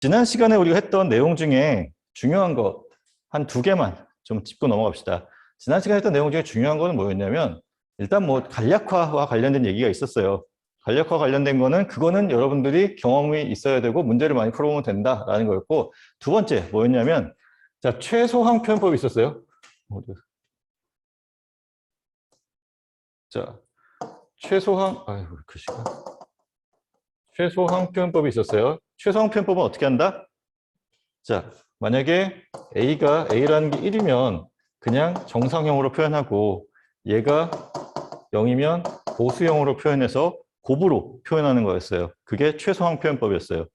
지난 시간에 우리가 했던 내용 중에 중요한 것 한 두 개만 좀 짚고 넘어갑시다. 지난 시간에 했던 내용 중에 중요한 거는 뭐였냐면 일단 뭐 간략화와 관련된 얘기가 있었어요. 간략화 관련된 거는 그거는 여러분들이 경험이 있어야 되고 문제를 많이 풀어보면 된다라는 거였고, 두 번째 뭐였냐면 자, 최소항 표현법이 있었어요. 자, 최소항 글씨가 최소항 표현법이 있었어요. 최소항 표현법은 어떻게 한다? 자, 만약에 A라는 게 1이면 그냥 정상형으로 표현하고 얘가 0이면 보수형으로 표현해서 곱으로 표현하는 거였어요. 그게 최소항 표현법이었어요.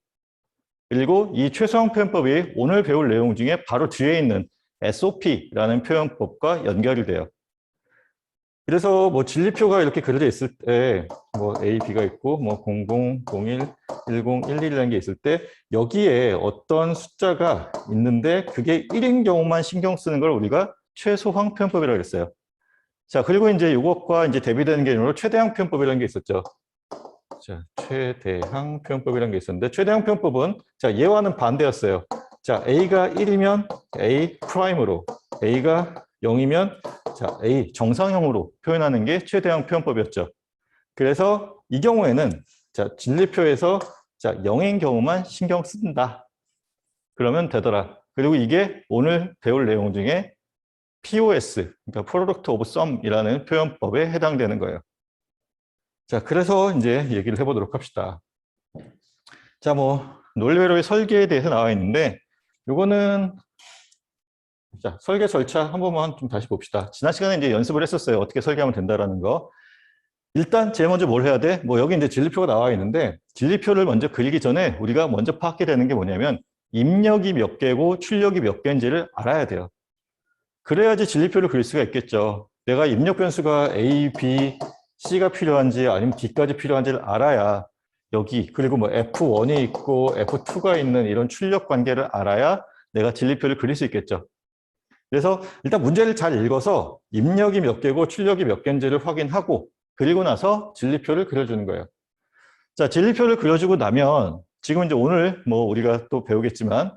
그리고 이 최소항 표현법이 오늘 배울 내용 중에 바로 뒤에 있는 SOP라는 표현법과 연결이 돼요. 그래서 뭐 진리표가 이렇게 그려져 있을 때 뭐 A, B가 있고 뭐 00, 01, 10, 11이라는 게 있을 때 여기에 어떤 숫자가 있는데 그게 1인 경우만 신경 쓰는 걸 우리가 최소항 표현법이라고 했어요. 자, 그리고 이제 이것과 이제 대비되는 개념으로 최대항 표현법이라는 게 있었죠. 자, 최대항 표현법이라는 게 있었는데 최대항 표현법은 자, 얘와는 반대였어요. 자, A가 1이면 A 프라임으로, A가 0이면 자, A 정상형으로 표현하는 게 최대항 표현법이었죠. 그래서 이 경우에는 자, 진리표에서 자, 0인 경우만 신경 쓴다. 그러면 되더라. 그리고 이게 오늘 배울 내용 중에 POS, 그러니까 Product of Sum이라는 표현법에 해당되는 거예요. 자, 그래서 이제 얘기를 해보도록 합시다. 자, 뭐 논리회로의 설계에 대해서 나와 있는데 요거는 자, 설계 절차 한 번만 좀 다시 봅시다. 지난 시간에 이제 연습을 했었어요. 어떻게 설계하면 된다라는 거. 일단 제일 먼저 뭘 해야 돼? 뭐 여기 이제 진리표가 나와 있는데 진리표를 먼저 그리기 전에 우리가 먼저 파악해야 되는 게 뭐냐면 입력이 몇 개고 출력이 몇 개인지를 알아야 돼요. 그래야지 진리표를 그릴 수가 있겠죠. 내가 입력 변수가 A, B, C가 필요한지 아니면 D까지 필요한지를 알아야 여기 그리고 뭐 F1이 있고 F2가 있는 이런 출력 관계를 알아야 내가 진리표를 그릴 수 있겠죠. 그래서 일단 문제를 잘 읽어서 입력이 몇 개고 출력이 몇 개인지를 확인하고 그리고 나서 진리표를 그려주는 거예요. 자, 진리표를 그려주고 나면 지금 이제 오늘 뭐 우리가 또 배우겠지만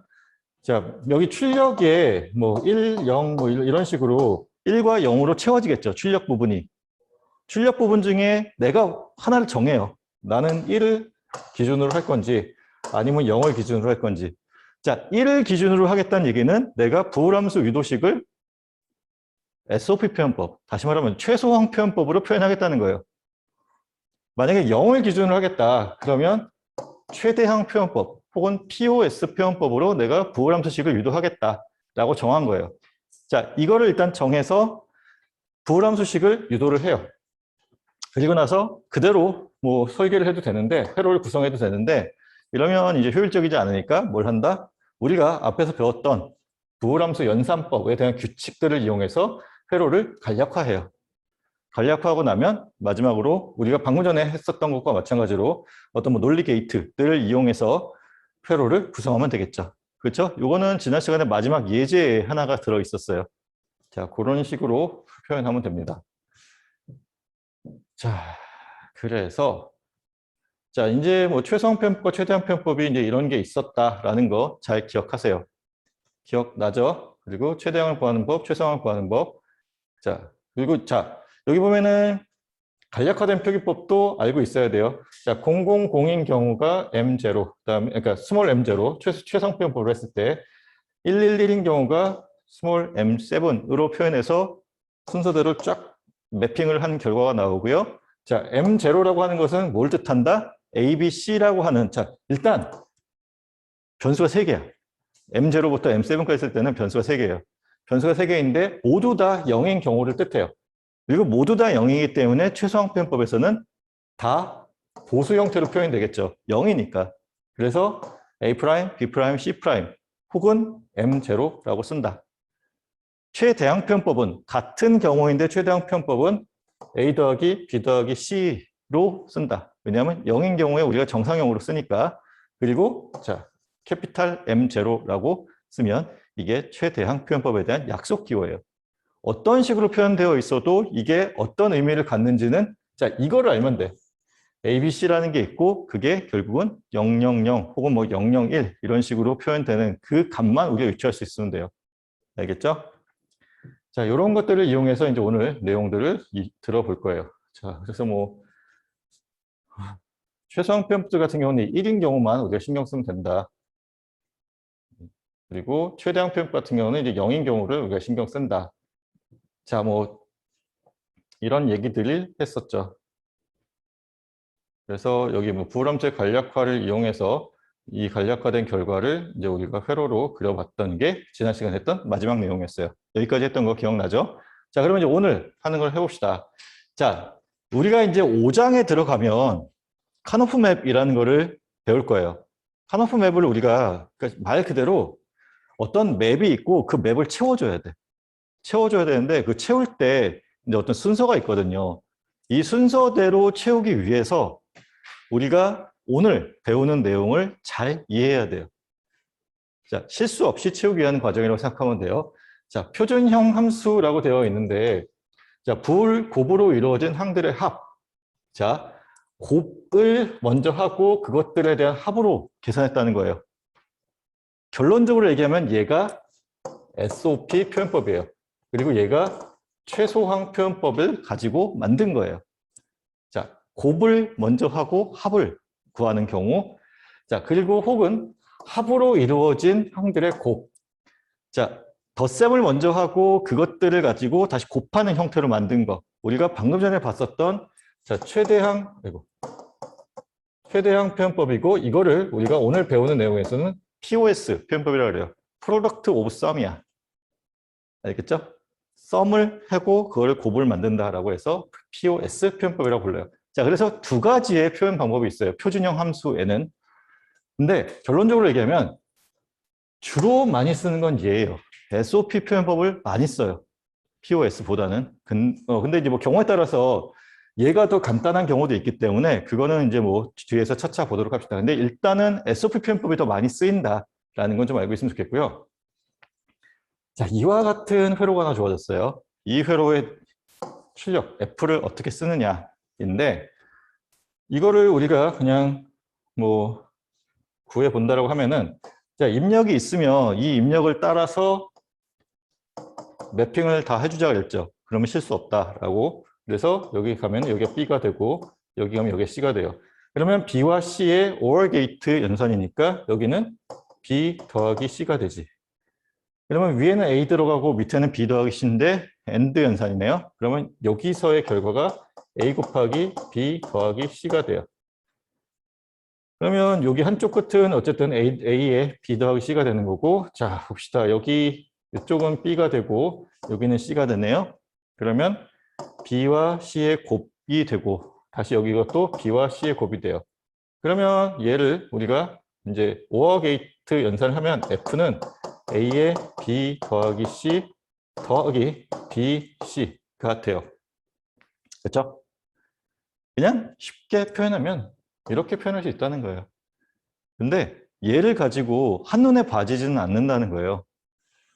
자, 여기 출력에 뭐 1, 0 뭐 이런 식으로 1과 0으로 채워지겠죠. 출력 부분이. 출력 부분 중에 내가 하나를 정해요. 나는 1을 기준으로 할 건지 아니면 0을 기준으로 할 건지. 자, 1을 기준으로 하겠다는 얘기는 내가 부호함수 유도식을 SOP 표현법, 다시 말하면 최소항 표현법으로 표현하겠다는 거예요. 만약에 0을 기준으로 하겠다. 그러면 최대항 표현법 혹은 POS 표현법으로 내가 부호함수식을 유도하겠다라고 정한 거예요. 자, 이거를 일단 정해서 부호함수식을 유도를 해요. 그리고 나서 그대로 뭐 설계를 해도 되는데 회로를 구성해도 되는데 이러면 이제 효율적이지 않으니까 뭘 한다? 우리가 앞에서 배웠던 부호함수 연산법에 대한 규칙들을 이용해서 회로를 간략화해요. 간략화하고 나면 마지막으로 우리가 방금 전에 했었던 것과 마찬가지로 어떤 뭐 논리 게이트들을 이용해서 회로를 구성하면 되겠죠. 그렇죠? 요거는 지난 시간에 마지막 예제에 하나가 들어 있었어요. 자, 그런 식으로 표현하면 됩니다. 자, 그래서 자, 이제 뭐 최소항 표현법과 최대항 표현법이 이제 이런 게 있었다라는 거 잘 기억하세요. 기억나죠? 그리고 최대항을 구하는 법, 최소항을 구하는 법. 자, 그리고 자, 여기 보면은 간략화된 표기법도 알고 있어야 돼요. 자, 00인 경우가 M0, 그다음에 그러니까 스몰 M0 최상 표현법을 했을 때 111인 경우가 스몰 M7으로 표현해서 순서대로 쫙 매핑을 한 결과가 나오고요. 자, M0라고 하는 것은 뭘 뜻한다? A, B, C라고 하는 자, 일단 변수가 3개야. M0부터 M7까지 했을 때는 변수가 3개예요. 변수가 3개인데 모두 다 0인 경우를 뜻해요. 그리고 모두 다 0이기 때문에 최소항 표현법에서는 다 보수 형태로 표현이 되겠죠. 0이니까. 그래서 A', B', C' 혹은 M0라고 쓴다. 최대항 표현법은 같은 경우인데 최대항 표현법은 A 더하기 B 더하기 C로 쓴다. 왜냐하면 0인 경우에 우리가 정상형으로 쓰니까. 그리고 자, 캐피탈 M0라고 쓰면 이게 최대항 표현법에 대한 약속 기호예요. 어떤 식으로 표현되어 있어도 이게 어떤 의미를 갖는지는 자, 이거를 알면 돼. ABC라는 게 있고 그게 결국은 000 혹은 뭐 001 이런 식으로 표현되는 그 값만 우리가 유추할 수 있으면 돼요. 알겠죠? 자, 이런 것들을 이용해서 이제 오늘 내용들을 들어볼 거예요. 자, 그래서 뭐 최소한 표현법들 같은 경우는 1인 경우만 우리가 신경 쓰면 된다. 그리고 최대한 표현법 같은 경우는 이제 0인 경우를 우리가 신경 쓴다. 자, 뭐 이런 얘기들을 했었죠. 그래서 여기 뭐 부호람체 간략화를 이용해서 이 간략화된 결과를 이제 우리가 회로로 그려봤던 게 지난 시간에 했던 마지막 내용이었어요. 여기까지 했던 거 기억나죠? 자, 그러면 이제 오늘 하는 걸 해봅시다. 자, 우리가 이제 5장에 들어가면 카노프 맵이라는 거를 배울 거예요. 카노프 맵을 우리가 그러니까 말 그대로 어떤 맵이 있고 그 맵을 채워줘야 돼. 채워줘야 되는데 그 채울 때 이제 어떤 순서가 있거든요. 이 순서대로 채우기 위해서 우리가 오늘 배우는 내용을 잘 이해해야 돼요. 자, 실수 없이 채우기 위한 과정이라고 생각하면 돼요. 자, 표준형 함수라고 되어 있는데, 자, 부울, 곱으로 이루어진 항들의 합. 자, 곱을 먼저 하고 그것들에 대한 합으로 계산했다는 거예요. 결론적으로 얘기하면 얘가 SOP 표현법이에요. 그리고 얘가 최소항 표현법을 가지고 만든 거예요. 자, 곱을 먼저 하고 합을 구하는 경우, 자, 그리고 혹은 합으로 이루어진 항들의 곱. 자, 덧셈을 먼저 하고 그것들을 가지고 다시 곱하는 형태로 만든 거. 우리가 방금 전에 봤었던 자, 최대항 표현법이고 이거를 우리가 오늘 배우는 내용에서는 POS 표현법이라고 그래요. Product of Sum이야. 알겠죠? 썸을 하고 그걸 곱을 만든다라고 해서 POS 표현법이라고 불러요. 자, 그래서 두 가지의 표현 방법이 있어요. 표준형 함수에는. 근데 결론적으로 얘기하면 주로 많이 쓰는 건 얘예요. SOP 표현법을 많이 써요. POS보다는. 근데 이제 뭐 경우에 따라서 얘가 더 간단한 경우도 있기 때문에 그거는 이제 뭐 뒤에서 차차 보도록 합시다. 근데 일단은 SOP 표현법이 더 많이 쓰인다라는 건 좀 알고 있으면 좋겠고요. 자, 이와 같은 회로가 하나 주어졌어요. 이 회로의 출력, F를 어떻게 쓰느냐인데 이거를 우리가 그냥 뭐 구해 본다라고 하면은 자, 입력이 있으면 이 입력을 따라서 매핑을 다 해주자 그랬죠. 그러면 실수 없다라고. 그래서 여기 가면 여기가 B가 되고 여기 가면 여기가 C가 돼요. 그러면 B와 C의 OR 게이트 연산이니까 여기는 B 더하기 C가 되지. 그러면 위에는 A 들어가고 밑에는 B 더하기 C인데 AND 연산이네요. 그러면 여기서의 결과가 A 곱하기 B 더하기 C가 돼요. 그러면 여기 한쪽 끝은 어쨌든 A에 B 더하기 C가 되는 거고, 자, 봅시다. 여기 이쪽은 B가 되고 여기는 C가 되네요. 그러면 B와 C의 곱이 되고 다시 여기가 또 B와 C의 곱이 돼요. 그러면 얘를 우리가 이제 OR 게이트 연산을 하면 F는 A의 B 더하기 C 더하기 B, C가 돼요. 그렇죠? 그냥 쉽게 표현하면 이렇게 표현할 수 있다는 거예요. 근데 얘를 가지고 한눈에 봐지지는 않는다는 거예요.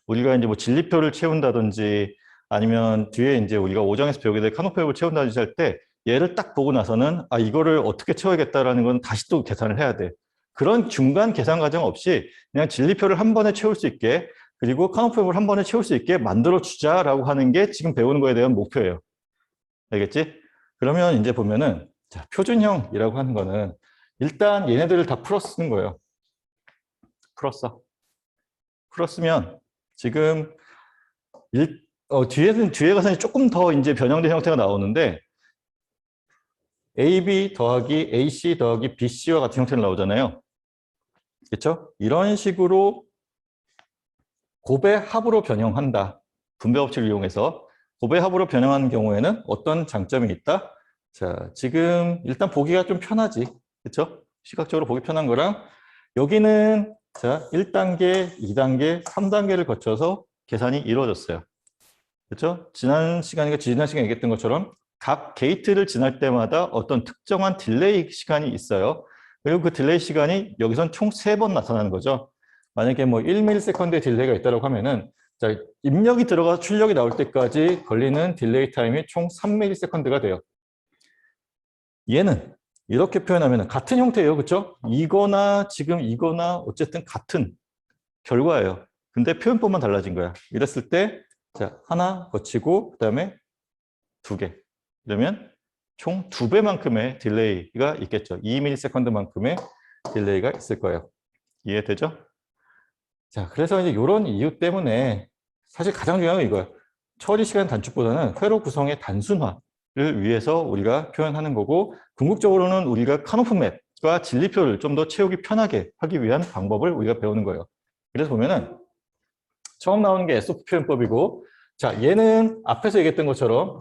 우리가 이제 뭐 진리표를 채운다든지 아니면 뒤에 이제 우리가 5장에서 배우게 될 카노프맵을 채운다든지 할 때 얘를 딱 보고 나서는 아, 이거를 어떻게 채워야겠다라는 건 다시 또 계산을 해야 돼. 그런 중간 계산 과정 없이 그냥 진리표를 한 번에 채울 수 있게 그리고 카노프맵을 한 번에 채울 수 있게 만들어 주자라고 하는 게 지금 배우는 거에 대한 목표예요. 알겠지? 그러면 이제 보면은 자, 표준형이라고 하는 거는 일단 얘네들을 다 풀어 쓰는 거예요. 풀었으면 지금 뒤에 가서 조금 더 이제 변형된 형태가 나오는데 AB 더하기 AC 더하기 BC와 같은 형태로 나오잖아요. 그렇죠? 이런 식으로 곱의 합으로 변형한다. 분배 법칙을 이용해서 곱의 합으로 변형하는 경우에는 어떤 장점이 있다? 자, 지금 일단 보기가 좀 편하지. 그렇죠? 시각적으로 보기 편한 거랑 여기는 자, 1단계, 2단계, 3단계를 거쳐서 계산이 이루어졌어요. 그렇죠? 지난 시간에 얘기했던 것처럼 각 게이트를 지날 때마다 어떤 특정한 딜레이 시간이 있어요. 그리고 그 딜레이 시간이 여기선 총 3번 나타나는 거죠. 만약에 뭐 1ms의 딜레이가 있다고 하면은 자, 입력이 들어가서 출력이 나올 때까지 걸리는 딜레이 타임이 총 3ms가 돼요. 얘는 이렇게 표현하면 같은 형태예요. 그렇죠? 이거나 지금 이거나 어쨌든 같은 결과예요. 근데 표현법만 달라진 거야. 이랬을 때 자, 하나 거치고 그다음에 두 개. 그러면 총 2배만큼의 딜레이가 있겠죠. 2ms만큼의 딜레이가 있을 거예요. 이해되죠? 자, 그래서 이제 이런 이유 때문에 사실 가장 중요한 건 이거예요. 처리 시간 단축보다는 회로 구성의 단순화를 위해서 우리가 표현하는 거고, 궁극적으로는 우리가 컷오프 맵과 진리표를 좀 더 채우기 편하게 하기 위한 방법을 우리가 배우는 거예요. 그래서 보면은 처음 나오는 게 SOP 표현법이고, 자, 얘는 앞에서 얘기했던 것처럼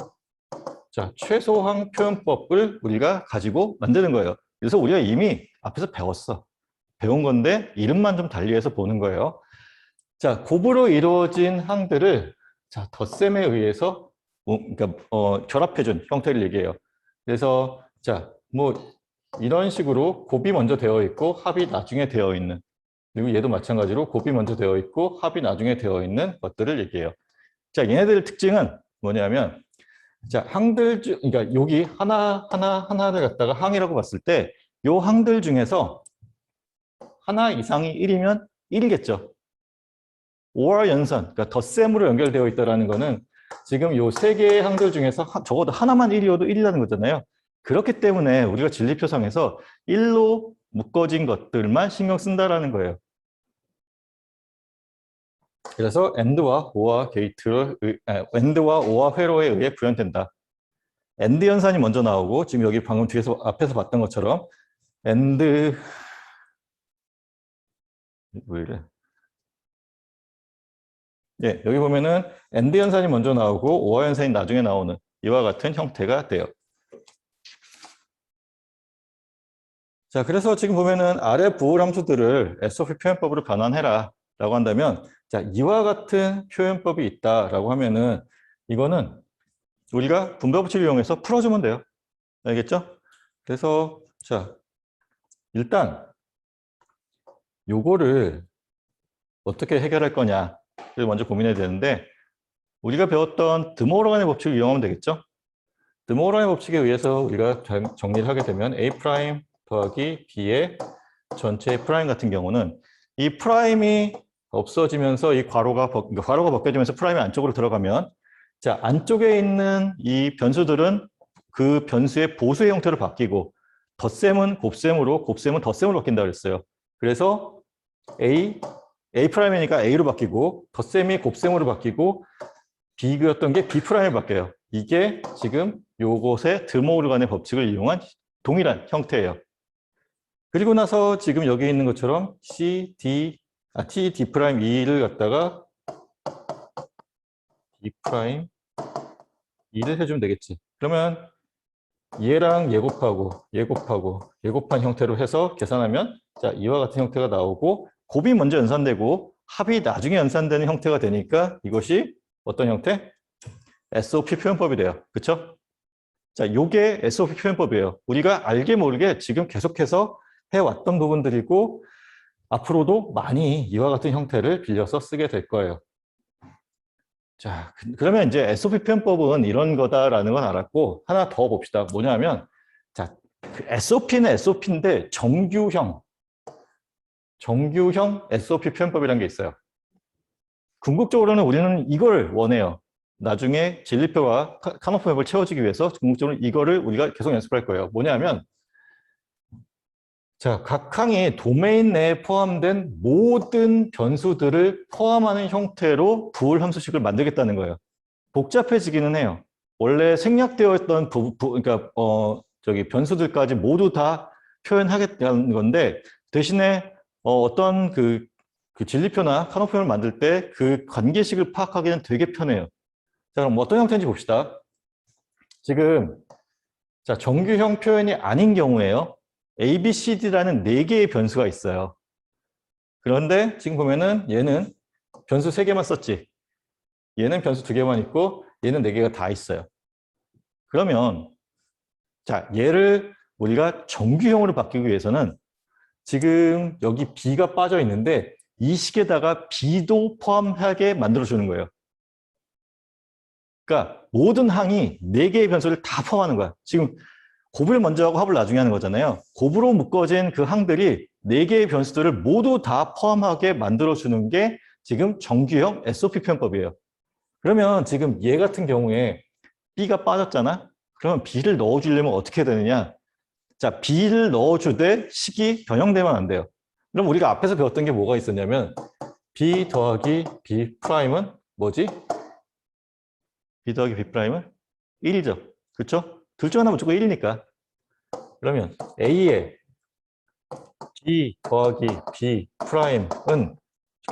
자, 최소항 표현법을 우리가 가지고 만드는 거예요. 그래서 우리가 이미 앞에서 배웠어. 배운 건데 이름만 좀 달리해서 보는 거예요. 자, 곱으로 이루어진 항들을 자, 덧셈에 의해서 그러니까 결합해준 형태를 얘기해요. 그래서 자, 뭐 이런 식으로 곱이 먼저 되어 있고 합이 나중에 되어 있는, 그리고 얘도 마찬가지로 곱이 먼저 되어 있고 합이 나중에 되어 있는 것들을 얘기해요. 자, 얘네들의 특징은 뭐냐면 자, 항들 중, 그러니까 여기 하나를 갖다가 항이라고 봤을 때, 요 항들 중에서 하나 이상이 1이면 1이겠죠. or 연산, 그러니까 덧셈으로 연결되어 있다는 거는 지금 요 세 개의 항들 중에서 적어도 하나만 1이어도 1이라는 거잖아요. 그렇기 때문에 우리가 진리표상에서 1로 묶어진 것들만 신경 쓴다라는 거예요. 그래서 and와 or와 게이트를, and와 or와 회로에 의해 구현된다. 엔드 연산이 먼저 나오고, 지금 여기 방금 뒤에서 앞에서 봤던 것처럼 엔드 왜 이래? 예, 여기 보면은 엔드 연산이 먼저 나오고 오화 연산이 나중에 나오는 이와 같은 형태가 돼요. 자, 그래서 지금 보면은 아래 부호 함수들을 SOP 표현법으로 변환해라 라고 한다면, 자, 이와 같은 표현법이 있다라고 하면은 이거는 우리가 분배 법칙을 이용해서 풀어주면 돼요. 알겠죠? 그래서 자, 일단 요거를 어떻게 해결할 거냐를 먼저 고민해야 되는데, 우리가 배웠던 드모어간의 법칙을 이용하면 되겠죠? 드모어간의 법칙에 의해서 우리가 정리를 하게 되면 A' 더하기 B의 전체 프라임 같은 경우는 이 프라임이 없어지면서 이 그러니까 괄호가 벗겨지면서 프라임이 안쪽으로 들어가면, 자, 안쪽에 있는 이 변수들은 그 변수의 보수의 형태로 바뀌고, 덧셈은 곱셈으로, 곱셈은 덧셈으로 바뀐다고 그랬어요. 그래서 A'이니까 A로 바뀌고, 덧셈이 곱셈으로 바뀌고, B였던 게 B'로 바뀌어요. 이게 지금 요것의 드모르간의 법칙을 이용한 동일한 형태예요. 그리고 나서 지금 여기 있는 것처럼 T, D'2를 갖다가 D'2를 해주면 되겠지. 그러면 얘랑 얘 곱하고 얘 곱하고 얘 곱한 형태로 해서 계산하면 자, 이와 같은 형태가 나오고, 곱이 먼저 연산되고 합이 나중에 연산되는 형태가 되니까 이것이 어떤 형태? SOP 표현법이 돼요. 그렇죠? 자, 요게 SOP 표현법이에요. 우리가 알게 모르게 지금 계속해서 해왔던 부분들이고, 앞으로도 많이 이와 같은 형태를 빌려서 쓰게 될 거예요. 자, 그러면 이제 SOP 표현법은 이런 거다라는 건 알았고, 하나 더 봅시다. 뭐냐면, 자, 그 SOP는 SOP인데 정규형 SOP 표현법이라는 게 있어요. 궁극적으로는 우리는 이걸 원해요. 나중에 진리표와 컷오프 맵을 채워주기 위해서 궁극적으로 이거를 우리가 계속 연습할 거예요. 뭐냐면, 자, 각 항이 도메인 내에 포함된 모든 변수들을 포함하는 형태로 부호 함수식을 만들겠다는 거예요. 복잡해지기는 해요. 원래 생략되어 있던 그러니까 변수들까지 모두 다 표현하겠다는 건데, 대신에 어떤 그 진리표나 컷오프를 만들 때 그 관계식을 파악하기는 되게 편해요. 자, 그럼 어떤 형태인지 봅시다. 지금 자, 정규형 표현이 아닌 경우에요. A, B, C, D라는 4개의 변수가 있어요. 그런데 지금 보면은 얘는 변수 3개만 썼지. 얘는 변수 2개만 있고 얘는 4개가 다 있어요. 그러면 자, 얘를 우리가 정규형으로 바뀌기 위해서는 지금 여기 B가 빠져 있는데 이 식에다가 B도 포함하게 만들어주는 거예요. 그러니까 모든 항이 4개의 변수를 다 포함하는 거야. 지금 곱을 먼저 하고 합을 나중에 하는 거잖아요. 곱으로 묶어진 그 항들이 4개의 변수들을 모두 다 포함하게 만들어주는 게 지금 정규형 SOP 표현법이에요. 그러면 지금 얘 같은 경우에 B가 빠졌잖아? 그러면 B를 넣어주려면 어떻게 되느냐? 자, B를 넣어주되 식이 변형되면 안 돼요. 그럼 우리가 앞에서 배웠던 게 뭐가 있었냐면 B 더하기 B 프라임은 뭐지? B 더하기 B 프라임은 1이죠. 그렇죠? 둘 중 하나 무조건 1이니까. 그러면 A의 B 더하기 B 프라임은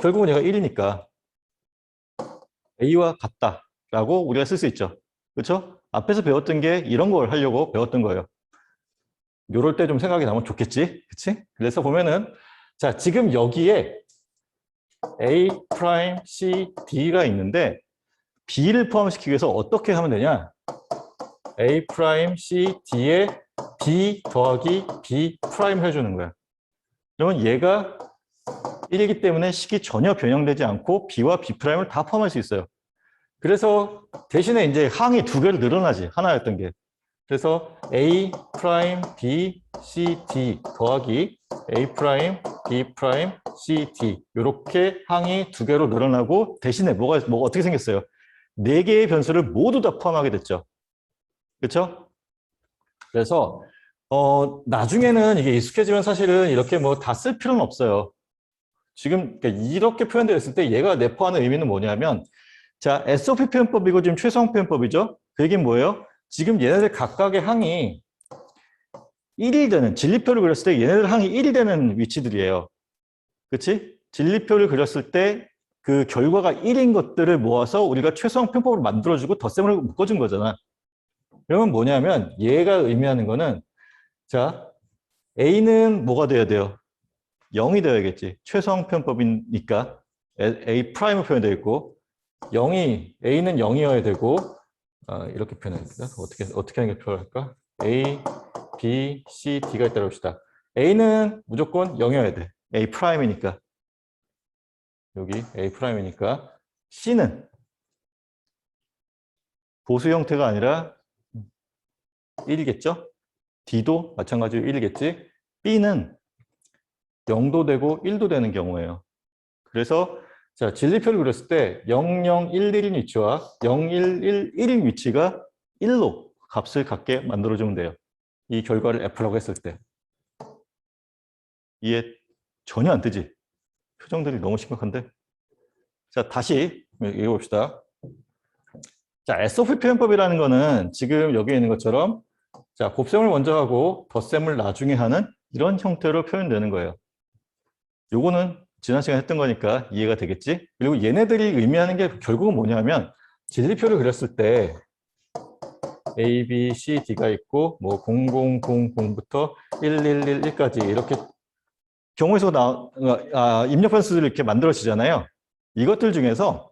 결국은 얘가 1이니까 A와 같다라고 우리가 쓸 수 있죠. 그렇죠? 앞에서 배웠던 게 이런 걸 하려고 배웠던 거예요. 요럴 때 좀 생각이 나면 좋겠지? 그치? 그래서 보면은 자, 지금 여기에 A 프라임 C D가 있는데 B를 포함시키기 위해서 어떻게 하면 되냐? A 프라임 C D에 B 더하기 B 프라임 해주는 거야. 그러면 얘가 1이기 때문에 식이 전혀 변형되지 않고 B와 B 프라임을 다 포함할 수 있어요. 그래서 대신에 이제 항이 2개로 늘어나지, 하나였던 게. 그래서 A 프라임 B C D 더하기 A 프라임 B 프라임 C D 이렇게 항이 2개로 늘어나고 대신에 뭐가 어떻게 생겼어요? 4개의 변수를 모두 다 포함하게 됐죠. 그렇죠? 그래서 나중에는 이게 익숙해지면 사실은 이렇게 뭐 다 쓸 필요는 없어요. 지금 이렇게 표현되어 있을 때 얘가 내포하는 의미는 뭐냐면 자, SOP 표현법이고 지금 최소항 표현법이죠. 그 얘기는 뭐예요? 지금 얘네들 각각의 항이 1이 되는, 진리표를 그렸을 때 얘네들 항이 1이 되는 위치들이에요. 그치? 진리표를 그렸을 때 그 결과가 1인 것들을 모아서 우리가 최소항 표현법으로 만들어주고 덧셈을 묶어준 거잖아. 그러면 뭐냐면 얘가 의미하는 거는 자, A는 뭐가 돼야 돼요? 0이 되어야겠지. 최소항 표현법이니까 A 프라임을 표현되어 있고 A는 0이어야 되고 이렇게 표현합니다. 어떻게 하는 게 필요할까? A, B, C, D가 있다고 합시다. A는 무조건 0이어야 돼. A 프라임이니까. 여기 A 프라임이니까. C는 보수 형태가 아니라 1이겠죠? D도 마찬가지로 1이겠지? B는 0도 되고 1도 되는 경우예요. 그래서 자, 진리표를 그렸을 때 0, 0, 1, 1인 위치와 0, 1, 1, 1인 위치가 1로 값을 갖게 만들어주면 돼요. 이 결과를 F라고 했을 때. 이해 전혀 안 뜨지? 표정들이 너무 심각한데? 자, 다시 읽어봅시다. 자, SOP 표현법이라는 거는 지금 여기 있는 것처럼 자, 곱셈을 먼저 하고 덧셈을 나중에 하는 이런 형태로 표현되는 거예요. 요거는 지난 시간에 했던 거니까 이해가 되겠지? 그리고 얘네들이 의미하는 게 결국은 뭐냐면 진리표를 그렸을 때 A, B, C, D가 있고 뭐 0, 0, 0, 0부터 1, 1, 1, 1까지 이렇게 경우에서 입력 변수들을 이렇게 만들어지잖아요. 이것들 중에서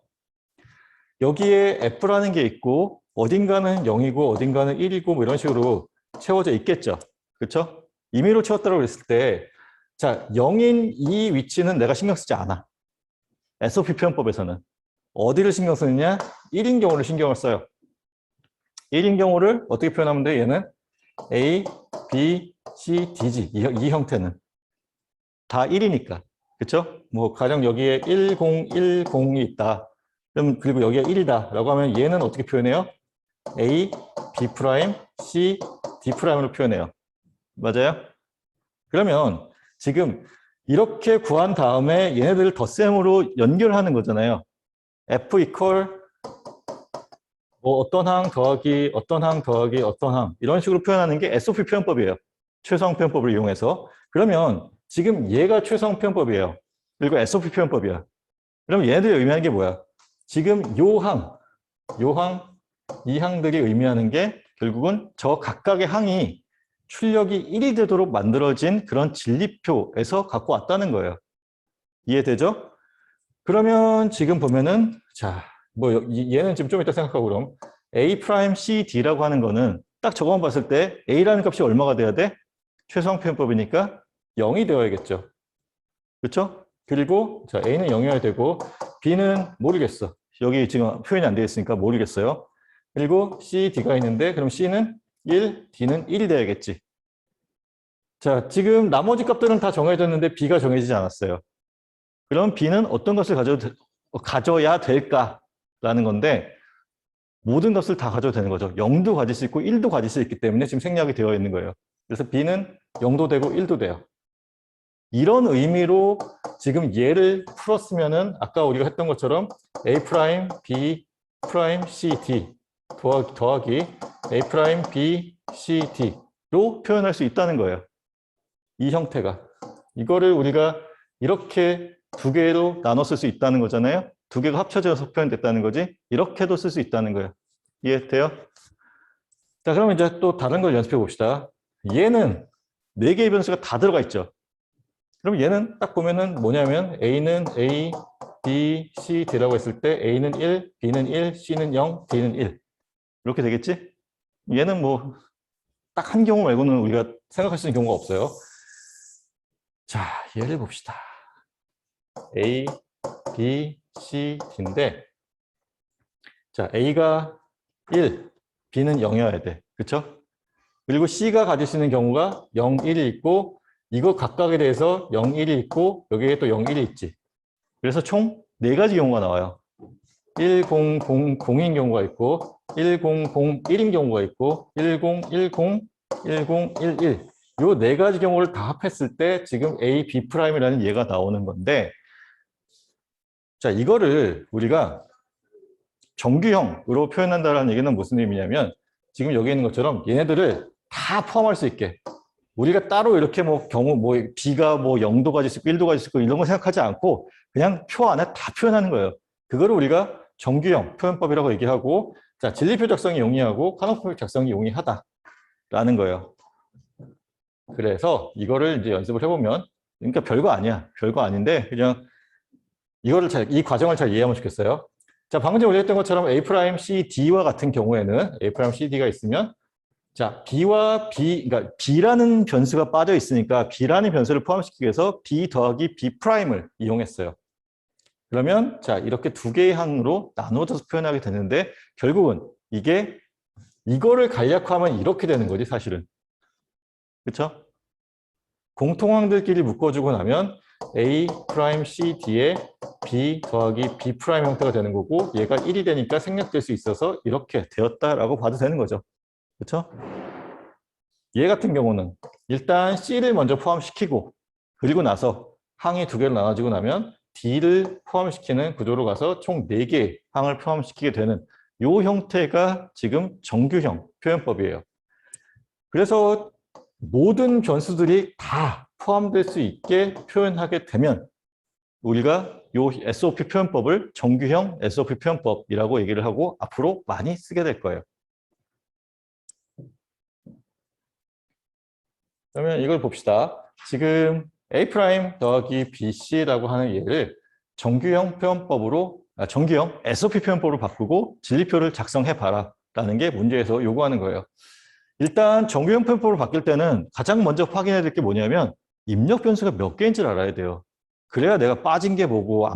여기에 F라는 게 있고 어딘가는 0이고 어딘가는 1이고 뭐 이런 식으로 채워져 있겠죠. 그렇죠? 임의로 채웠다고 그랬을 때 자, 0인 이 위치는 내가 신경 쓰지 않아. SOP 표현법에서는. 어디를 신경 쓰느냐? 1인 경우를 신경을 써요. 1인 경우를 어떻게 표현하면 돼? 얘는 A, B, C, D지. 이 형태는. 다 1이니까. 그렇죠? 뭐 가령 여기에 1010이 있다. 그럼 그리고 여기가 1이다. 라고 하면 얘는 어떻게 표현해요? A, B 프라임, C, D 프라임으로 표현해요. 맞아요? 그러면 지금 이렇게 구한 다음에 얘네들을 덧셈으로 연결하는 거잖아요. F 이퀄 뭐 어떤 항 더하기 어떤 항 더하기 어떤 항 이런 식으로 표현하는 게 SOP 표현법이에요. 최소항 표현법을 이용해서. 그러면 지금 얘가 최소항 표현법이에요. 그리고 SOP 표현법이야. 그러면 얘네들이 의미하는 게 뭐야? 지금 이 항들이 의미하는 게 결국은 저 각각의 항이 출력이 1이 되도록 만들어진 그런 진리표에서 갖고 왔다는 거예요. 이해되죠? 그러면 지금 보면은 자, 뭐 얘는 지금 좀 이따 생각하고 그럼 A 프라임 C D라고 하는 거는 딱 저거만 봤을 때 A라는 값이 얼마가 돼야 돼? 최소항 표현법이니까 0이 되어야겠죠. 그렇죠? 그리고 자, A는 0이어야 되고 B는 모르겠어. 여기 지금 표현이 안 되어 있으니까 모르겠어요. 그리고 C, D가 있는데 그럼 C는 1, D는 1이 돼야겠지. 자, 지금 나머지 값들은 다 정해졌는데 B가 정해지지 않았어요. 그럼 B는 어떤 것을 가져야 될까라는 건데 모든 값을 다 가져도 되는 거죠. 0도 가질 수 있고 1도 가질 수 있기 때문에 지금 생략이 되어 있는 거예요. 그래서 B는 0도 되고 1도 돼요. 이런 의미로 지금 얘를 풀었으면은 아까 우리가 했던 것처럼 A 프라임, B 프라임, C, D 더하기 A 프라임, B, C, D로 표현할 수 있다는 거예요. 이 형태가. 이거를 우리가 이렇게 두 개로 나눠 쓸 수 있다는 거잖아요. 두 개가 합쳐져서 표현됐다는 거지. 이렇게도 쓸 수 있다는 거예요. 이해돼요? 자, 그러면 이제 또 다른 걸 연습해 봅시다. 얘는 4개의 변수가 다 들어가 있죠. 그럼 얘는 딱 보면은 뭐냐면 A는 A, B, C, D라고 했을 때 A는 1, B는 1, C는 0, D는 1. 이렇게 되겠지? 얘는 뭐 딱 한 경우 말고는 우리가 생각할 수 있는 경우가 없어요. 자, 얘를 봅시다. A, B, C, D인데 자, A가 1, B는 0이어야 돼. 그렇죠? 그리고 C가 가질 수 있는 경우가 0, 1이 있고 이거 각각에 대해서 0, 1이 있고 여기에 또 0, 1이 있지. 그래서 총 4가지 경우가 나와요. 1, 0, 0, 0인 경우가 있고 1, 0, 0, 1인 경우가 있고 1, 0, 1, 0, 1, 0, 1, 1. 요 4가지 경우를 다 합했을 때 지금 A, B 프라임이라는 얘가 나오는 건데 자, 이거를 우리가 정규형으로 표현한다는 얘기는 무슨 의미냐면 지금 여기 있는 것처럼 얘네들을 다 포함할 수 있게 우리가 따로 이렇게 뭐 경우 뭐 B가 뭐 0도 가질 수 있고 1도 가질 수 있고 이런 거 생각하지 않고 그냥 표 안에 다 표현하는 거예요. 그거를 우리가 정규형 표현법이라고 얘기하고 자, 진리표 작성이 용이하고 카노표 작성이 용이하다라는 거예요. 그래서 이거를 이제 연습을 해보면 그러니까 별거 아니야. 별거 아닌데 그냥 이 과정을 잘 이해하면 좋겠어요. 자, 방금 전에 올렸던 것처럼 A 프라임 C D와 같은 경우에는 A 프라임 C D가 있으면 자, B와 B, 그러니까 B라는 변수가 빠져 있으니까 B라는 변수를 포함시키기 위해서 B 더하기 B 프라임을 이용했어요. 그러면 자, 이렇게 두 개의 항으로 나누어져서 표현하게 되는데 결국은 이거를 간략화하면 이렇게 되는 거지, 사실은. 그렇죠? 공통항들끼리 묶어주고 나면 A 프라임 C D에 B 더하기 B 프라임 형태가 되는 거고 얘가 1이 되니까 생략될 수 있어서 이렇게 되었다라고 봐도 되는 거죠. 그렇죠? 얘 같은 경우는 일단 C를 먼저 포함시키고 그리고 나서 항이 두 개로 나눠지고 나면 D를 포함시키는 구조로 가서 총 4개의 항을 포함시키게 되는 이 형태가 지금 정규형 표현법이에요. 그래서 모든 변수들이 다 포함될 수 있게 표현하게 되면 우리가 이 SOP 표현법을 정규형 SOP 표현법이라고 얘기를 하고 앞으로 많이 쓰게 될 거예요. 그러면 이걸 봅시다. 지금 A' 더하기 BC라고 하는 얘를 정규형 표현법으로, 정규형 SOP 표현법으로 바꾸고 진리표를 작성해봐라 라는 게 문제에서 요구하는 거예요. 일단 정규형 표현법으로 바뀔 때는 가장 먼저 확인해야 될 게 뭐냐면 입력 변수가 몇 개인지를 알아야 돼요. 그래야 내가 빠진 게 뭐고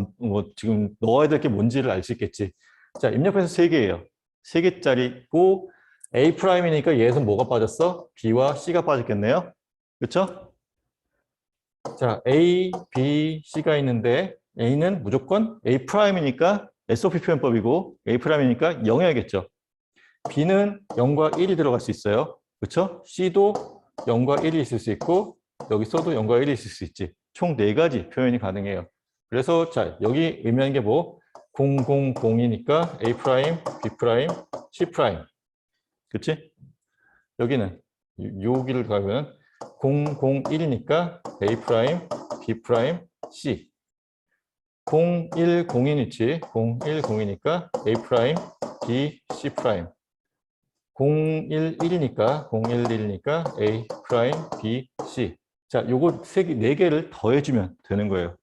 지금 넣어야 될 게 뭔지를 알 수 있겠지. 자, 입력 변수 3개예요. 3개짜리고 A'이니까 얘에서 뭐가 빠졌어? B와 C가 빠졌겠네요. 그렇죠? 자, A, B, C가 있는데 A는 무조건 A'이니까 SOP 표현법이고 A'이니까 0이어야겠죠. B는 0과 1이 들어갈 수 있어요. 그렇죠? C도 0과 1이 있을 수 있고 여기 써도 0과 1이 있을 수 있지. 총 4가지 표현이 가능해요. 그래서 자, 여기 의미하는 게 뭐? 0, 0, 0이니까 A', B', C'. 그렇지? 여기는 여기를 가면 0, 0, 1이니까 A', B', C. 0, 1, 0인 위치 0, 1, 0이니까 A', B, C'. 0, 1, 1이니까 0, 1, 1이니까 A', B, C. 자, 요거 4개를 더해주면 되는 거예요.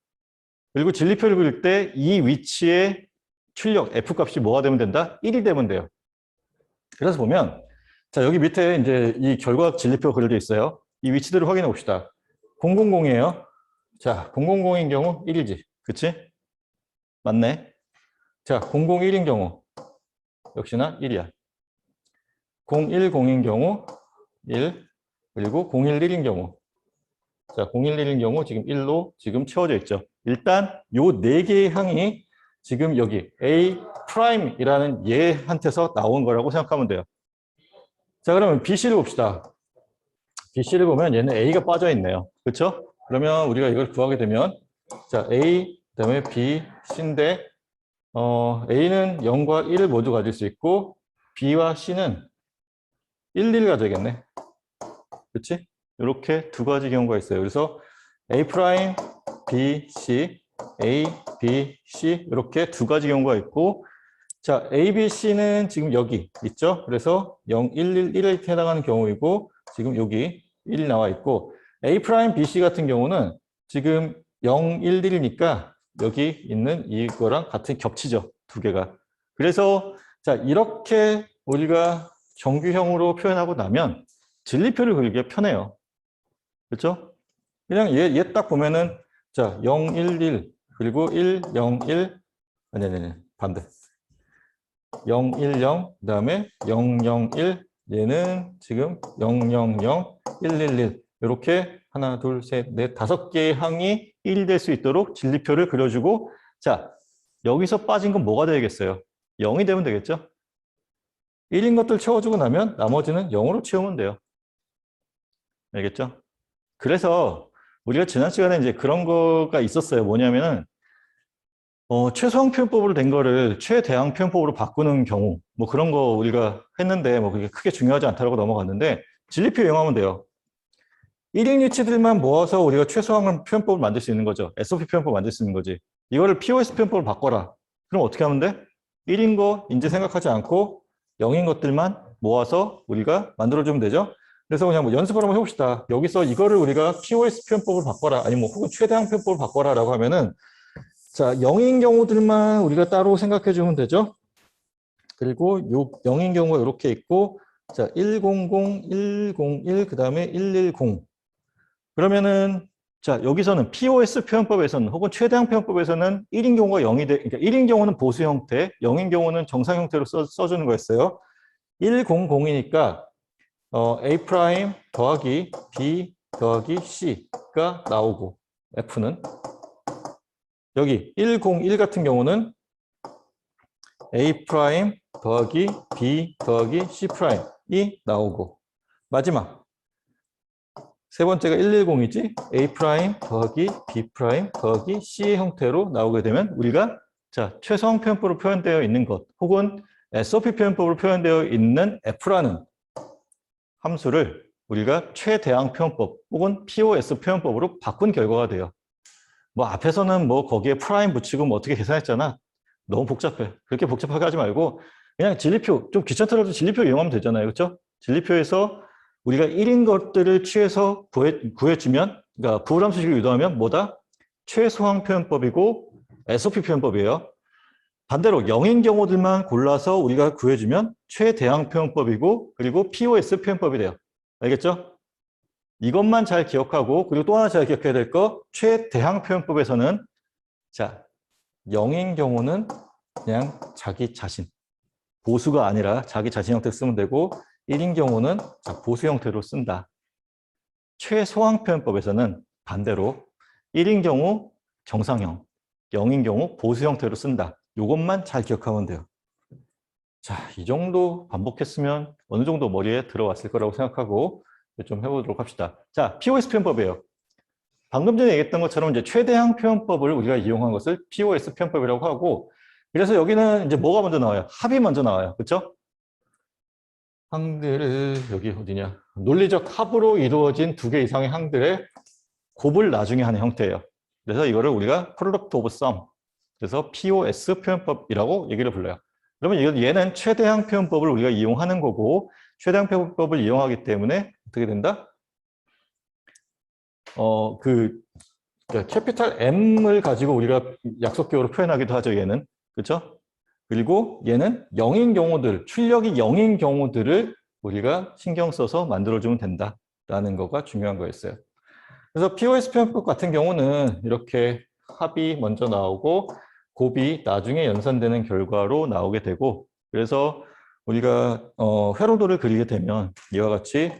그리고 진리표를 그릴 때 이 위치의 출력 F 값이 뭐가 되면 된다? 1이 되면 돼요. 그래서 보면 자, 여기 밑에 이제 이 결과학 진리표가 그려져 있어요. 이 위치들을 확인해 봅시다. 000이에요. 자, 000인 경우 1이지. 그치? 맞네. 자, 001인 경우 역시나 1이야. 010인 경우 1, 그리고 0111인 경우. 자, 0111인 경우 지금 1로 지금 채워져 있죠. 일단 요 네 개의 항이 지금 여기 A 프라임이라는 얘한테서 나온 거라고 생각하면 돼요. 자, 그러면 BC를 봅시다. BC를 보면 얘는 A가 빠져 있네요. 그렇죠? 그러면 우리가 이걸 구하게 되면 자, A 그다음에 B, C인데 A는 0과 1을 모두 가질 수 있고 B와 C는 1, 1 가져야겠네. 그렇지? 이렇게 두 가지 경우가 있어요. 그래서 A 프라임, B, C, A, B, C 이렇게 두 가지 경우가 있고 자, A, B, C는 지금 여기 있죠? 그래서 0, 1, 1, 1에 해당하는 경우이고 지금 여기 1이 나와 있고 A 프라임, B, C 같은 경우는 지금 0, 1, 1이니까 여기 있는 이거랑 같은 겹치죠. 두 개가. 그래서 자, 이렇게 우리가 정규형으로 표현하고 나면 진리표를 그리기가 편해요. 그렇죠? 그냥 얘 딱 보면은 자, 0, 1, 1 그리고 1, 0, 1 아니 반대. 0, 1, 0 그다음에 0, 0, 1 얘는 지금 0, 0, 0, 1, 1, 1 이렇게 하나, 둘, 셋, 넷, 다섯 개의 항이 1이 될 수 있도록 진리표를 그려주고 자, 여기서 빠진 건 뭐가 되겠어요? 0이 되면 되겠죠? 1인 것들 채워주고 나면 나머지는 0으로 채우면 돼요. 알겠죠? 그래서 우리가 지난 시간에 이제 그런 거가 있었어요. 뭐냐면은 최소한 표현법으로 된 거를 최대항 표현법으로 바꾸는 경우 뭐 그런 거 우리가 했는데 뭐 그게 크게 중요하지 않다고 넘어갔는데 진리표 이용하면 돼요. 1인 유치들만 모아서 우리가 최소한 표현법을 만들 수 있는 거죠. SOP 표현법 만들 수 있는 거지. 이거를 POS 표현법을 바꿔라. 그럼 어떻게 하면 돼? 1인 거 인제 생각하지 않고 0인 것들만 모아서 우리가 만들어주면 되죠. 그래서 그냥 뭐 연습을 한번 해봅시다. 여기서 이거를 우리가 POS 표현법을 바꿔라. 아니면 뭐 혹은 최대항 표현법을 바꿔라 라고 하면은 자, 0인 경우들만 우리가 따로 생각해 주면 되죠. 그리고 요 0인 경우가 이렇게 있고 자, 100, 101, 그 다음에 110. 그러면은 자, 여기서는 POS 표현법에서는 혹은 최대항 표현법에서는 1인 경우가 0이 그러니까 1인 경우는 보수 형태, 0인 경우는 정상 형태로 써주는 거였어요. 100이니까 A 프라임 더하기 B 더하기 C가 나오고 F는 여기 101 같은 경우는 A 프라임 더하기 B 더하기 C 프라임이 나오고 마지막 세 번째가 110이지 A 프라임 더하기 B 프라임 더하기 C의 형태로 나오게 되면 우리가 자 최소항 표현법으로 표현되어 있는 것 혹은 SOP 표현법으로 표현되어 있는 F라는 함수를 우리가 최대항 표현법 혹은 POS 표현법으로 바꾼 결과가 돼요. 뭐 앞에서는 뭐 거기에 프라임 붙이고 뭐 어떻게 계산했잖아. 너무 복잡해. 그렇게 복잡하게 하지 말고 그냥 진리표, 좀 귀찮더라도 진리표 이용하면 되잖아요. 그렇죠? 진리표에서 우리가 1인 것들을 취해서 구해주면, 그러니까 부호함수식을 유도하면 뭐다? 최소항 표현법이고 SOP 표현법이에요. 반대로 0인 경우들만 골라서 우리가 구해주면 최대항 표현법이고 그리고 POS 표현법이 돼요. 알겠죠? 이것만 잘 기억하고 그리고 또 하나 잘 기억해야 될 거 최대항 표현법에서는 자 0인 경우는 그냥 자기 자신 보수가 아니라 자기 자신 형태로 쓰면 되고 1인 경우는 자, 보수 형태로 쓴다. 최소항 표현법에서는 반대로 1인 경우 정상형 0인 경우 보수 형태로 쓴다. 이것만 잘 기억하면 돼요. 자, 이 정도 반복했으면 어느 정도 머리에 들어왔을 거라고 생각하고 좀 해보도록 합시다. 자, POS 표현법이에요. 방금 전에 얘기했던 것처럼 이제 최대항 표현법을 우리가 이용한 것을 POS 표현법이라고 하고 그래서 여기는 이제 뭐가 먼저 나와요? 합이 먼저 나와요. 그렇죠? 항들을 여기 어디냐? 논리적 합으로 이루어진 두 개 이상의 항들의 곱을 나중에 하는 형태예요. 그래서 이거를 우리가 Product of Sum 그래서 POS 표현법이라고 얘기를 불러요. 그러면 얘는 최대항 표현법을 우리가 이용하는 거고 최대항 표현법을 이용하기 때문에 어떻게 된다? 캐피탈 M을 가지고 우리가 약속기호로 표현하기도 하죠, 얘는. 그렇죠? 그리고 얘는 0인 경우들, 출력이 0인 경우들을 우리가 신경 써서 만들어주면 된다라는 거가 중요한 거였어요. 그래서 POS 표현법 같은 경우는 이렇게 합이 먼저 나오고 곱이 나중에 연산되는 결과로 나오게 되고 그래서 우리가 회로도를 그리게 되면 이와 같이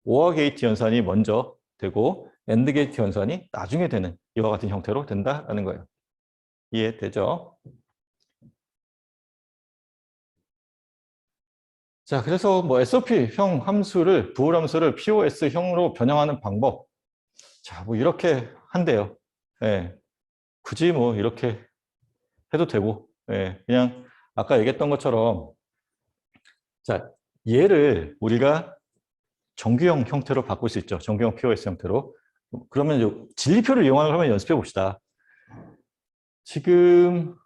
OR 게이트 연산이 먼저 되고 AND 게이트 연산이 나중에 되는 이와 같은 형태로 된다라는 거예요. 이해되죠? 자, 그래서 뭐 SOP형 함수를 부호 함수를 POS형으로 변형하는 방법. 자, 뭐 이렇게 한대요. 예. 굳이 뭐 이렇게 해도 되고, 예. 그냥 아까 얘기했던 것처럼 자, 얘를 우리가 정규형 형태로 바꿀 수 있죠. 정규형 POS 형태로. 그러면 진리표를 이용하는 걸 한번 연습해 봅시다. 지금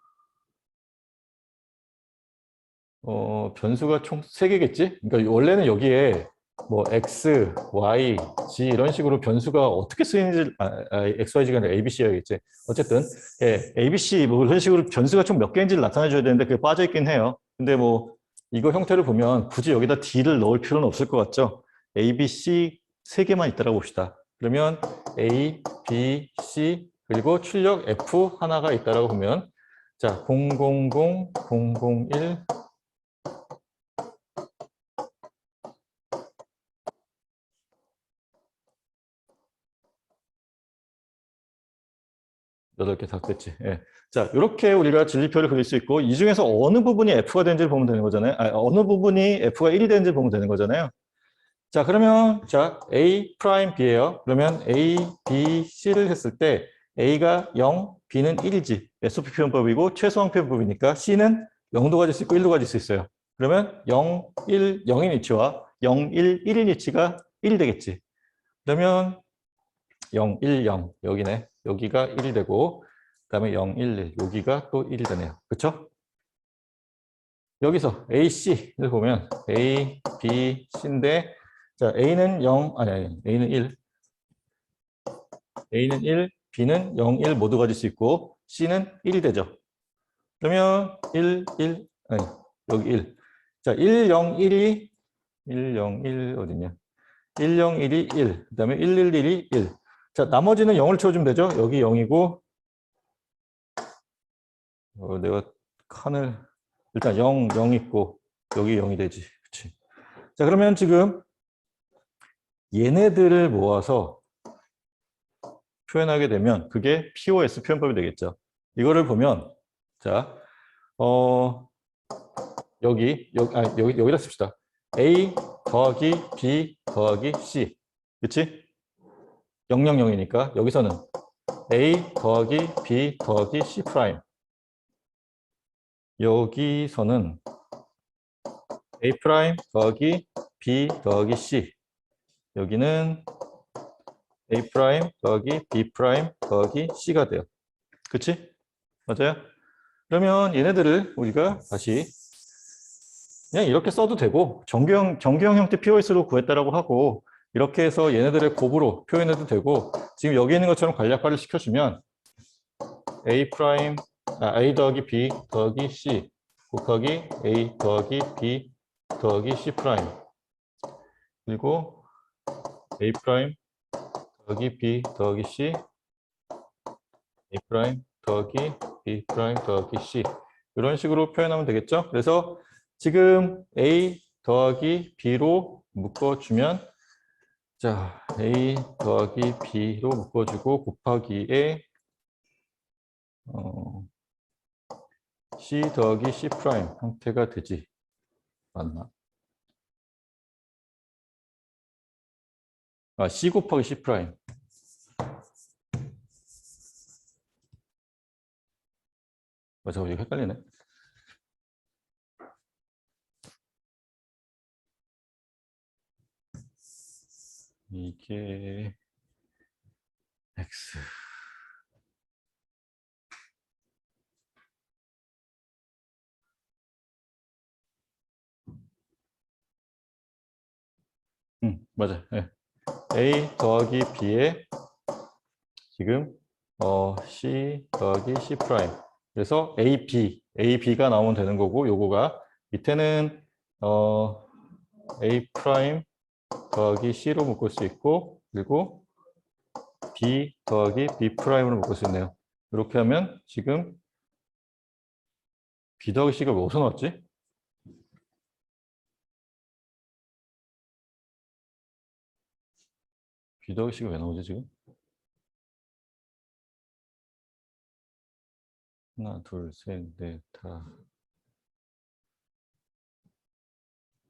변수가 총 3개겠지? 그러니까 원래는 여기에 뭐 x, y, z 이런 식으로 변수가 어떻게 쓰이는지 x, y, z가 아니라 a, b, c여야겠지. 어쨌든 예, a, b, c 뭐 이런 식으로 변수가 총 몇 개인지를 나타내 줘야 되는데 그게 빠져 있긴 해요. 근데 뭐 이거 형태를 보면 굳이 여기다 d를 넣을 필요는 없을 것 같죠? a, b, c 3개만 있다라고 봅시다. 그러면 a, b, c 그리고 출력 f 하나가 있다라고 보면 자, 000, 001 8개 다 됐지. 예. 자, 이렇게 우리가 진리표를 그릴 수 있고 이 중에서 어느 부분이 F가 되는지를 보면 되는 거잖아요. 어느 부분이 F가 1이 되는지 보면 되는 거잖아요. 자, 그러면 자, A 프라임 B예요. 그러면 A, B, C를 했을 때 A가 0, B는 1이지. SOP 표현법이고 최소한 표현법이니까 C는 0도 가질 수 있고 1도 가질 수 있어요. 그러면 0, 1, 0인 위치와 0, 1, 1인 위치가 1이 되겠지. 그러면 0, 1, 0 여기네. 여기가 1이 되고 그다음에 0, 1, 1 여기가 또 1이 되네요. 그렇죠? 여기서 A, C를 보면 A, B, C인데 자, A는 0, 아니 A는 1. A는 1, B는 0, 1 모두 가질 수 있고 C는 1이 되죠. 그러면 1, 1, 아니 여기 1. 자, 1, 0, 1이 1, 0, 1 어디냐? 1, 0, 1이 1. 그다음에 1, 1, 1이 1. 자, 나머지는 0을 채워주면 되죠. 여기 0이고 내가 칸을 일단 0, 0 있고 여기 0이 되지. 그치? 자, 그러면 지금 얘네들을 모아서 표현하게 되면 그게 POS 표현법이 되겠죠. 이거를 보면 자, 여기다 씁시다. A 더하기 B 더하기 C. 그치? 0, 0, 0이니까 여기서는 A 더하기 B 더하기 C 프라임. 여기서는 A 프라임 더하기 B 더하기 C. 여기는 A 프라임 더하기 B 프라임 더하기 C가 돼요. 그치? 맞아요? 그러면 얘네들을 우리가 다시 그냥 이렇게 써도 되고 정규형 형태 POS로 구했다라고 하고 이렇게 해서 얘네들의 곱으로 표현해도 되고 지금 여기 있는 것처럼 간략화를 시켜주면 A 프라임 A 더하기 B 더하기 C 곱하기 A 더하기 B 더하기 C 프라임 그리고 A 프라임 더하기 B 더하기 C A 프라임 더하기 B 프라임 더하기 C 이런 식으로 표현하면 되겠죠. 그래서 지금 A 더하기 B로 묶어주면 자 A 더하기 B로 묶어주고 곱하기에 C 더하기 C 프라임 형태가 되지. 맞나? C 곱하기 C 프라임. 맞아, 이거 헷갈리네. 이게 X. 맞아. 네. A 더하기 B에 지금 C 더하기 C 프라임. 그래서 AB가 나오면 되는 거고 요거가 밑에는 A 프라임 더하기 C로 묶을 수 있고 그리고 B 더하기 B 프라임으로 묶을 수 있네요. 이렇게 하면 지금 B 더하기 C가 왜 어디서 나왔지? B 더하기 C가 왜 나오지 지금? 하나, 둘, 셋, 넷, 다.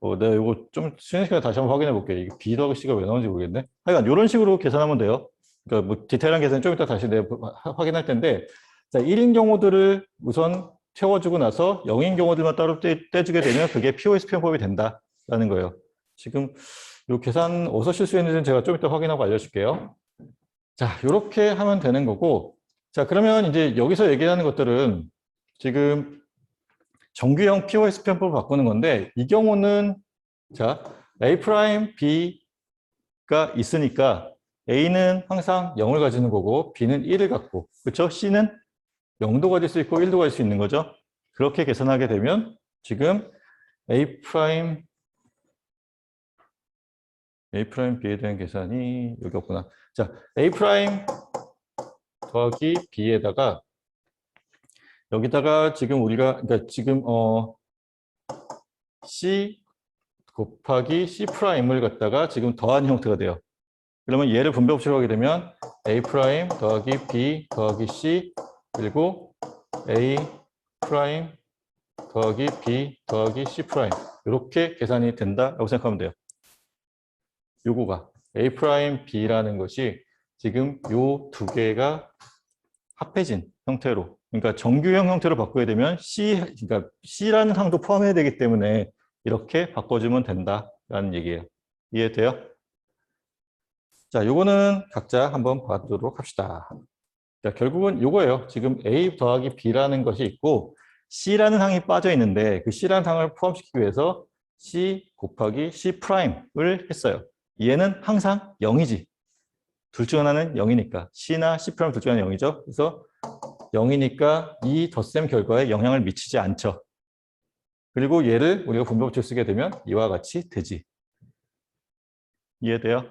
내가 이거 좀 쉬는 시간에 다시 한번 확인해 볼게. 이게 B 더하기 C가 왜 나오는지 모르겠네. 하여간 이런 식으로 계산하면 돼요. 그러니까 뭐 디테일한 계산 좀 이따 다시 내가 확인할 텐데, 자, 1인 경우들을 우선 채워주고 나서 0인 경우들만 따로 떼주게 되면 그게 POS 표현법이 된다라는 거예요. 지금 이 계산 어디서 실수했는지는 제가 좀 이따 확인하고 알려줄게요. 자, 이렇게 하면 되는 거고, 자, 그러면 이제 여기서 얘기하는 것들은 지금 정규형 POS 표현법을 바꾸는 건데, 이 경우는 자, A 프라임 B가 있으니까 A는 항상 0을 가지는 거고 B는 1을 갖고, 그렇죠? C는 0도 가질 수 있고 1도 가질 수 있는 거죠. 그렇게 계산하게 되면 지금 A 프라임 B에 대한 계산이 여기 없구나. 자, A 프라임 더하기 B에다가 여기다가 지금 우리가 그러니까 지금 C 곱하기 C 프라임을 갖다가 지금 더한 형태가 돼요. 그러면 얘를 분배법칙으로 하게 되면 A 프라임 더하기 B 더하기 C 그리고 A 프라임 더하기 B 더하기 C 프라임 이렇게 계산이 된다라고 생각하면 돼요. 요거가 A 프라임 B라는 것이 지금 요 두 개가 합해진 형태로, 그러니까 정규형 형태로 바꾸게 되면 그러니까 C라는 항도 포함해야 되기 때문에 이렇게 바꿔주면 된다라는 얘기예요. 이해돼요? 자, 요거는 각자 한번 봐보도록 합시다. 자, 결국은 요거예요. 지금 A 더하기 B라는 것이 있고 C라는 항이 빠져 있는데 그 C라는 항을 포함시키기 위해서 C 곱하기 C 프라임을 했어요. 얘는 항상 0이지. 둘 중 하나는 0이니까 C나 C 프라임 둘 중 하나는 0이죠. 그래서 0이니까 이 덧셈 결과에 영향을 미치지 않죠. 그리고 얘를 우리가 분배법칙을 쓰게 되면 이와 같이 되지. 이해돼요?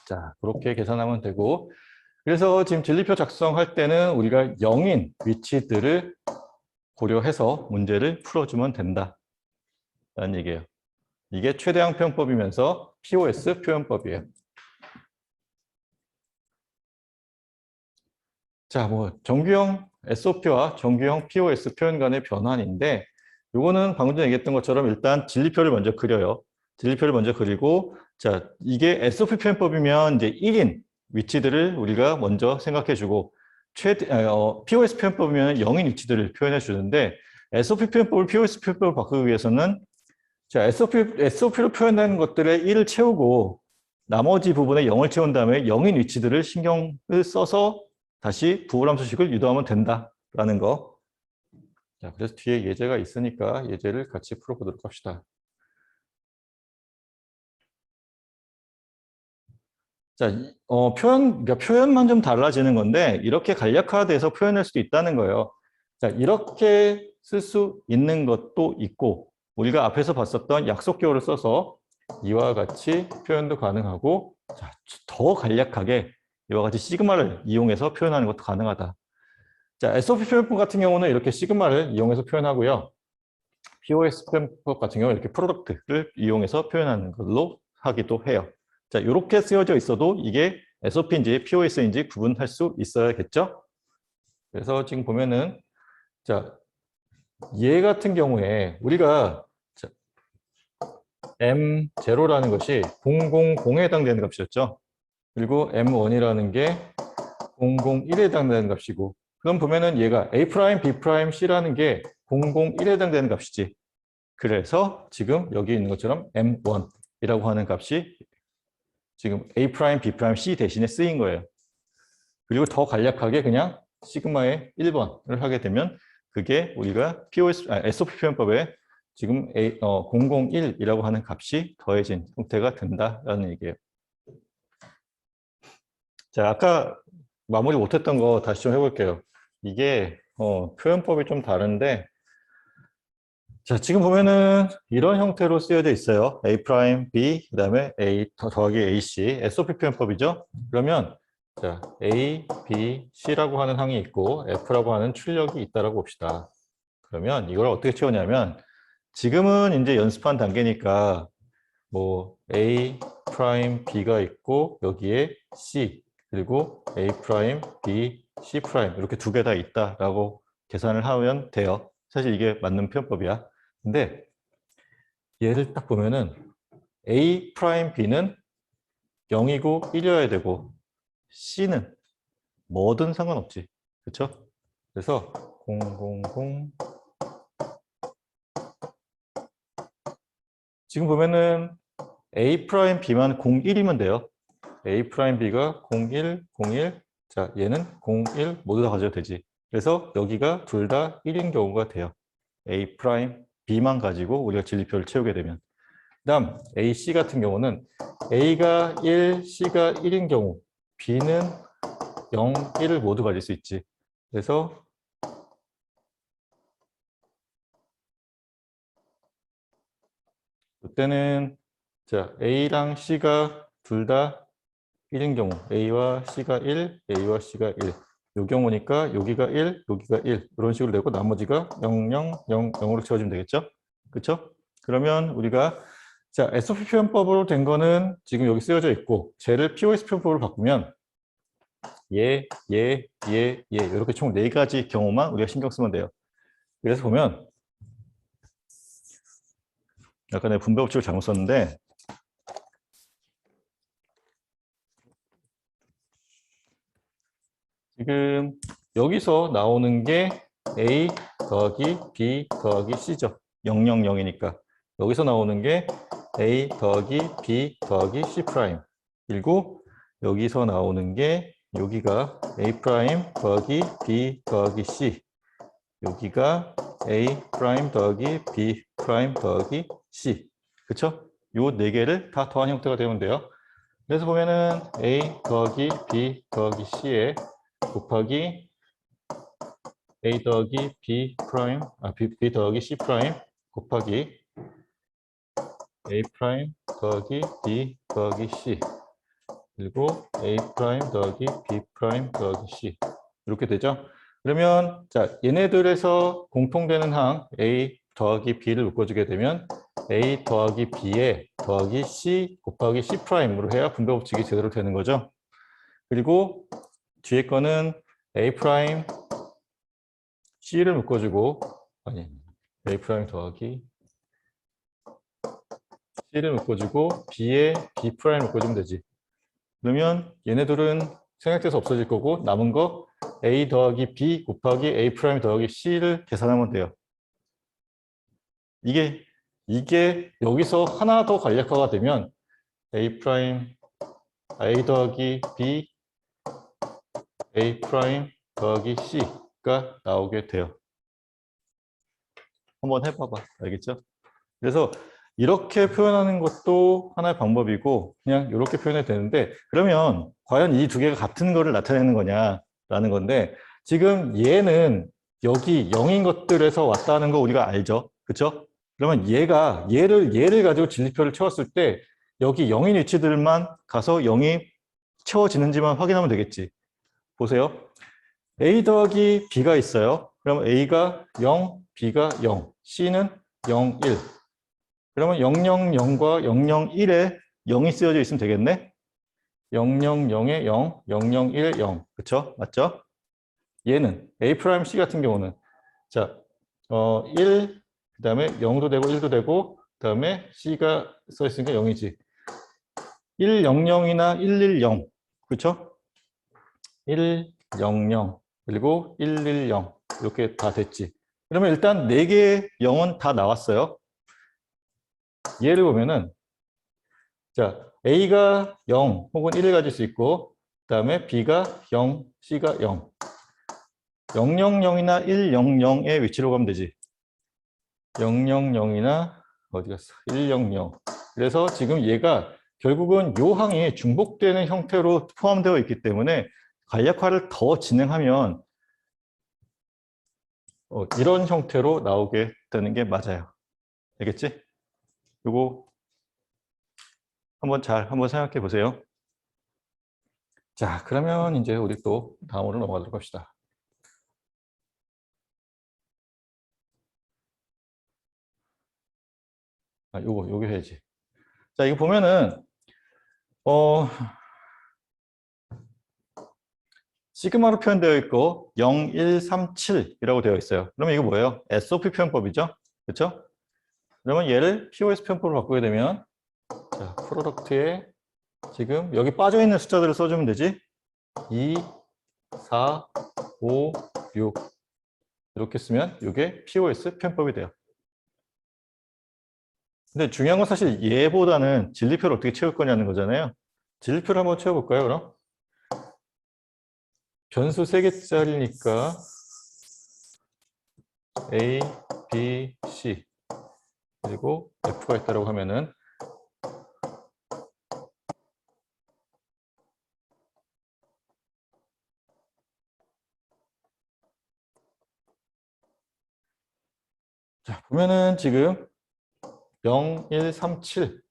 자, 그렇게 계산하면 되고, 그래서 지금 진리표 작성할 때는 우리가 0인 위치들을 고려해서 문제를 풀어주면 된다라는 얘기예요. 이게 최대항 표현법이면서 POS 표현법이에요. 자, 뭐 정규형 SOP와 정규형 POS 표현 간의 변환인데, 요거는 방금 전에 얘기했던 것처럼 일단 진리표를 먼저 그려요. 진리표를 먼저 그리고, 자, 이게 SOP 표현법이면 이제 1인 위치들을 우리가 먼저 생각해주고, POS 표현법이면 0인 위치들을 표현해 주는데, SOP 표현법을 POS 표현법을 바꾸기 위해서는, 자, SOP로 표현하는 것들에 1을 채우고, 나머지 부분에 0을 채운 다음에 0인 위치들을 신경을 써서 다시 부호함수식을 유도하면 된다라는 거. 자, 그래서 뒤에 예제가 있으니까 예제를 같이 풀어보도록 합시다. 자, 그러니까 표현만 좀 달라지는 건데 이렇게 간략화돼서 표현할 수도 있다는 거예요. 자, 이렇게 쓸 수 있는 것도 있고 우리가 앞에서 봤었던 약속교를 써서 이와 같이 표현도 가능하고, 자, 더 간략하게 이와 같이 시그마를 이용해서 표현하는 것도 가능하다. 자, SOP 표현법 같은 경우는 이렇게 시그마를 이용해서 표현하고요. POS 표현법 같은 경우는 이렇게 프로덕트를 이용해서 표현하는 걸로 하기도 해요. 자, 이렇게 쓰여져 있어도 이게 SOP인지 POS인지 구분할 수 있어야겠죠? 그래서 지금 보면은, 자, 얘 같은 경우에 우리가 M0라는 것이 000에 해당되는 값이었죠. 그리고 M1이라는 게 001에 해당되는 값이고, 그럼 보면은 얘가 A 프라임, B 프라임, C라는 게 001에 해당되는 값이지. 그래서 지금 여기 있는 것처럼 M1이라고 하는 값이 지금 A 프라임, B 프라임, C 대신에 쓰인 거예요. 그리고 더 간략하게 그냥 시그마의 1번을 하게 되면 그게 우리가 SOP 표현법에 지금 001이라고 하는 값이 더해진 형태가 된다라는 얘기예요. 자, 아까 마무리 못했던 거 다시 좀 해볼게요. 이게 표현법이 좀 다른데, 자, 지금 보면은 이런 형태로 쓰여져 있어요. A 프라임 B 그다음에 A 더하기 AC SOP 표현법이죠. 그러면 자, A, B, C라고 하는 항이 있고 F라고 하는 출력이 있다라고 봅시다. 그러면 이걸 어떻게 채우냐면 지금은 이제 연습한 단계니까 뭐 A 프라임 B가 있고 여기에 C 그리고 A 프라임 B C 프라임 이렇게 두 개 다 있다라고 계산을 하면 돼요. 사실 이게 맞는 표현법이야. 근데 얘를 딱 보면은 A 프라임 B는 0이고 1이어야 되고 C는 뭐든 상관없지. 그렇죠? 그래서 0, 0, 0 지금 보면은 A 프라임 B만 0, 1이면 돼요. A 프라임 B가 0, 1, 0, 1. 자, 얘는 0, 1 모두 다 가져도 되지. 그래서 여기가 둘 다 1인 경우가 돼요. A 프라임 B만 가지고 우리가 진리표를 채우게 되면. 그다음 A, C 같은 경우는 A가 1, C가 1인 경우 B는 0, 1을 모두 가질 수 있지. 그래서 이때는 자, A랑 C가 둘 다 1인 경우 A와 C가 1, A와 C가 1. 이 경우니까 여기가 1, 여기가 1 이런 식으로 되고 나머지가 0, 0, 0, 0으로 채워주면 되겠죠? 그렇죠? 그러면 우리가 자 SOP 표현법으로 된 거는 지금 여기 쓰여져 있고 쟤를 POS 표현법으로 바꾸면 얘, 얘, 얘, 얘 이렇게 총 4가지 경우만 우리가 신경 쓰면 돼요. 그래서 보면 아까 내가 분배 법칙을 잘못 썼는데 지금 여기서 나오는 게 A 더하기 B 더하기 C죠. 0, 0, 0이니까. 여기서 나오는 게 A 더하기 B 더하기 C 프라임. 그리고 여기서 나오는 게 여기가 A 프라임 더하기 B 더하기 C. 여기가 A 프라임 더하기 B 프라임 더하기 C. 그쵸? 요 네 개를 다 더한 형태가 되면 돼요. 그래서 보면은 A 더하기 B 더하기 C에 곱하기 A 더하기 B 프라임, B 더하기 C 프라임 곱하기 A 프라임 더하기 B 더하기 C 그리고 A 프라임 더하기 B 프라임 더하기 C 이렇게 되죠. 그러면 자 얘네들에서 공통되는 항 A 더하기 B를 묶어주게 되면 A 더하기 B에 더하기 C 곱하기 C 프라임으로 해야 분배 법칙이 제대로 되는 거죠. 그리고 뒤에 거는 A 프라임 C를 묶어주고 아니 A 프라임 더하기 C를 묶어주고 B에 B 프라임 묶어주면 되지. 그러면 얘네들은 생략돼서 없어질 거고 남은 거 A 더하기 B 곱하기 A 프라임 더하기 C를 계산하면 돼요. 이게 여기서 하나 더 간략화가 되면 A 프라임 A 더하기 B A 프라임 더하기 C가 나오게 돼요. 한번 해봐봐. 알겠죠? 그래서 이렇게 표현하는 것도 하나의 방법이고 그냥 이렇게 표현해도 되는데 그러면 과연 이 두 개가 같은 거를 나타내는 거냐라는 건데 지금 얘는 여기 0인 것들에서 왔다는 거 우리가 알죠? 그렇죠? 그러면 얘를 가지고 진리표를 채웠을 때 여기 0인 위치들만 가서 0이 채워지는지만 확인하면 되겠지. 보세요. A 더하기 B가 있어요. 그러면 A가 0, B가 0, C는 0, 1. 그러면 000과 001에 0이 쓰여져 있으면 되겠네? 000에 0, 001에 0. 그쵸? 맞죠? 얘는 A'C 같은 경우는 자, 1, 그 다음에 0도 되고 1도 되고 그 다음에 C가 써 있으니까 0이지. 100이나 110. 그쵸? 100 그리고 110 이렇게 다 됐지. 그러면 일단 4개의 0은 다 나왔어요. 얘를 보면은 자, A가 0 혹은 1을 가질 수 있고 그 다음에 B가 0, C가 0. 000이나 100의 위치로 가면 되지. 000이나 어디 갔어? 100. 그래서 지금 얘가 결국은 요 항이 중복되는 형태로 포함되어 있기 때문에 간략화를 더 진행하면 이런 형태로 나오게 되는 게 맞아요. 알겠지? 요거 한번 생각해 보세요. 자, 그러면 이제 우리 또 다음으로 넘어가도록 합시다. 요거 해야지. 자, 이거 보면은 시그마로 표현되어 있고 0, 1, 3, 7이라고 되어 있어요. 그러면 이거 뭐예요? SOP 표현법이죠. 그렇죠? 그러면 얘를 POS 표현법으로 바꾸게 되면 자, 프로덕트에 지금 여기 빠져있는 숫자들을 써주면 되지. 2, 4, 5, 6 이렇게 쓰면 이게 POS 표현법이 돼요. 근데 중요한 건 사실 얘보다는 진리표를 어떻게 채울 거냐는 거잖아요. 진리표를 한번 채워볼까요, 그럼? 변수 3개짜리니까 A, B, C 그리고 F가 있다고 하면은 자, 보면은 지금 0, 1, 3, 7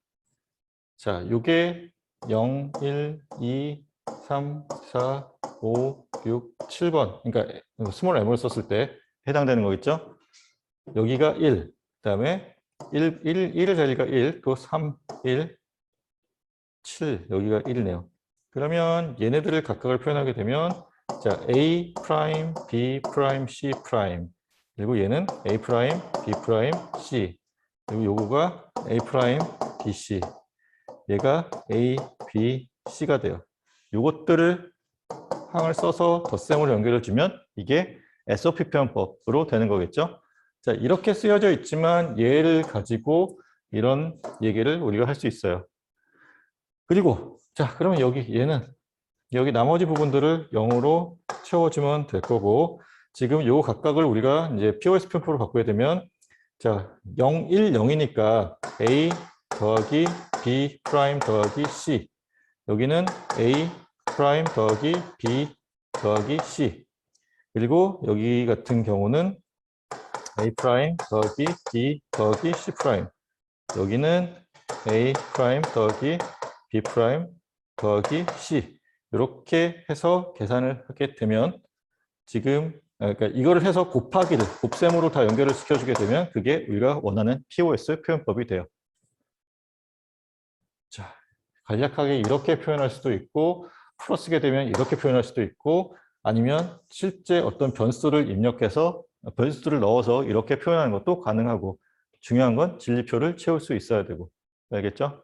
자, 요게 0, 1, 2, 3, 4, 5, 6, 7번 그러니까 스몰 m을 썼을 때 해당되는 거겠죠? 여기가 1, 그 다음에 1의 자리가 1, 또 3, 1, 7, 여기가 1이네요. 그러면 얘네들을 각각을 표현하게 되면 자, A 프라임, B 프라임, C 프라임 그리고 얘는 A 프라임, B 프라임, C 그리고 요거가 A 프라임, B, C 얘가 A, B, C가 돼요. 요것들을 항을 써서 덧셈으로 연결해 주면 이게 SOP 표현법으로 되는 거겠죠. 자, 이렇게 쓰여져 있지만 얘를 가지고 이런 얘기를 우리가 할 수 있어요. 그리고 자, 그러면 얘는 여기 나머지 부분들을 0으로 채워주면 될 거고 지금 요 각각을 우리가 이제 POS 표현법으로 바꾸게 되면 자, 0, 1, 0이니까 A 더하기 B 프라임 더하기 C 여기는 A 프라임 더하기 B 더하기 C 그리고 여기 같은 경우는 A 프라임 더하기 B 더하기 C 프라임 여기는 A 프라임 더하기 B 프라임 더하기 C 이렇게 해서 계산을 하게 되면 지금 그러니까 이거를 해서 곱하기를 곱셈으로 다 연결을 시켜주게 되면 그게 우리가 원하는 POS 표현법이 돼요. 자, 간략하게 이렇게 표현할 수도 있고 풀어 쓰게 되면 이렇게 표현할 수도 있고 아니면 실제 어떤 변수를 입력해서 변수를 넣어서 이렇게 표현하는 것도 가능하고 중요한 건 진리표를 채울 수 있어야 되고 알겠죠?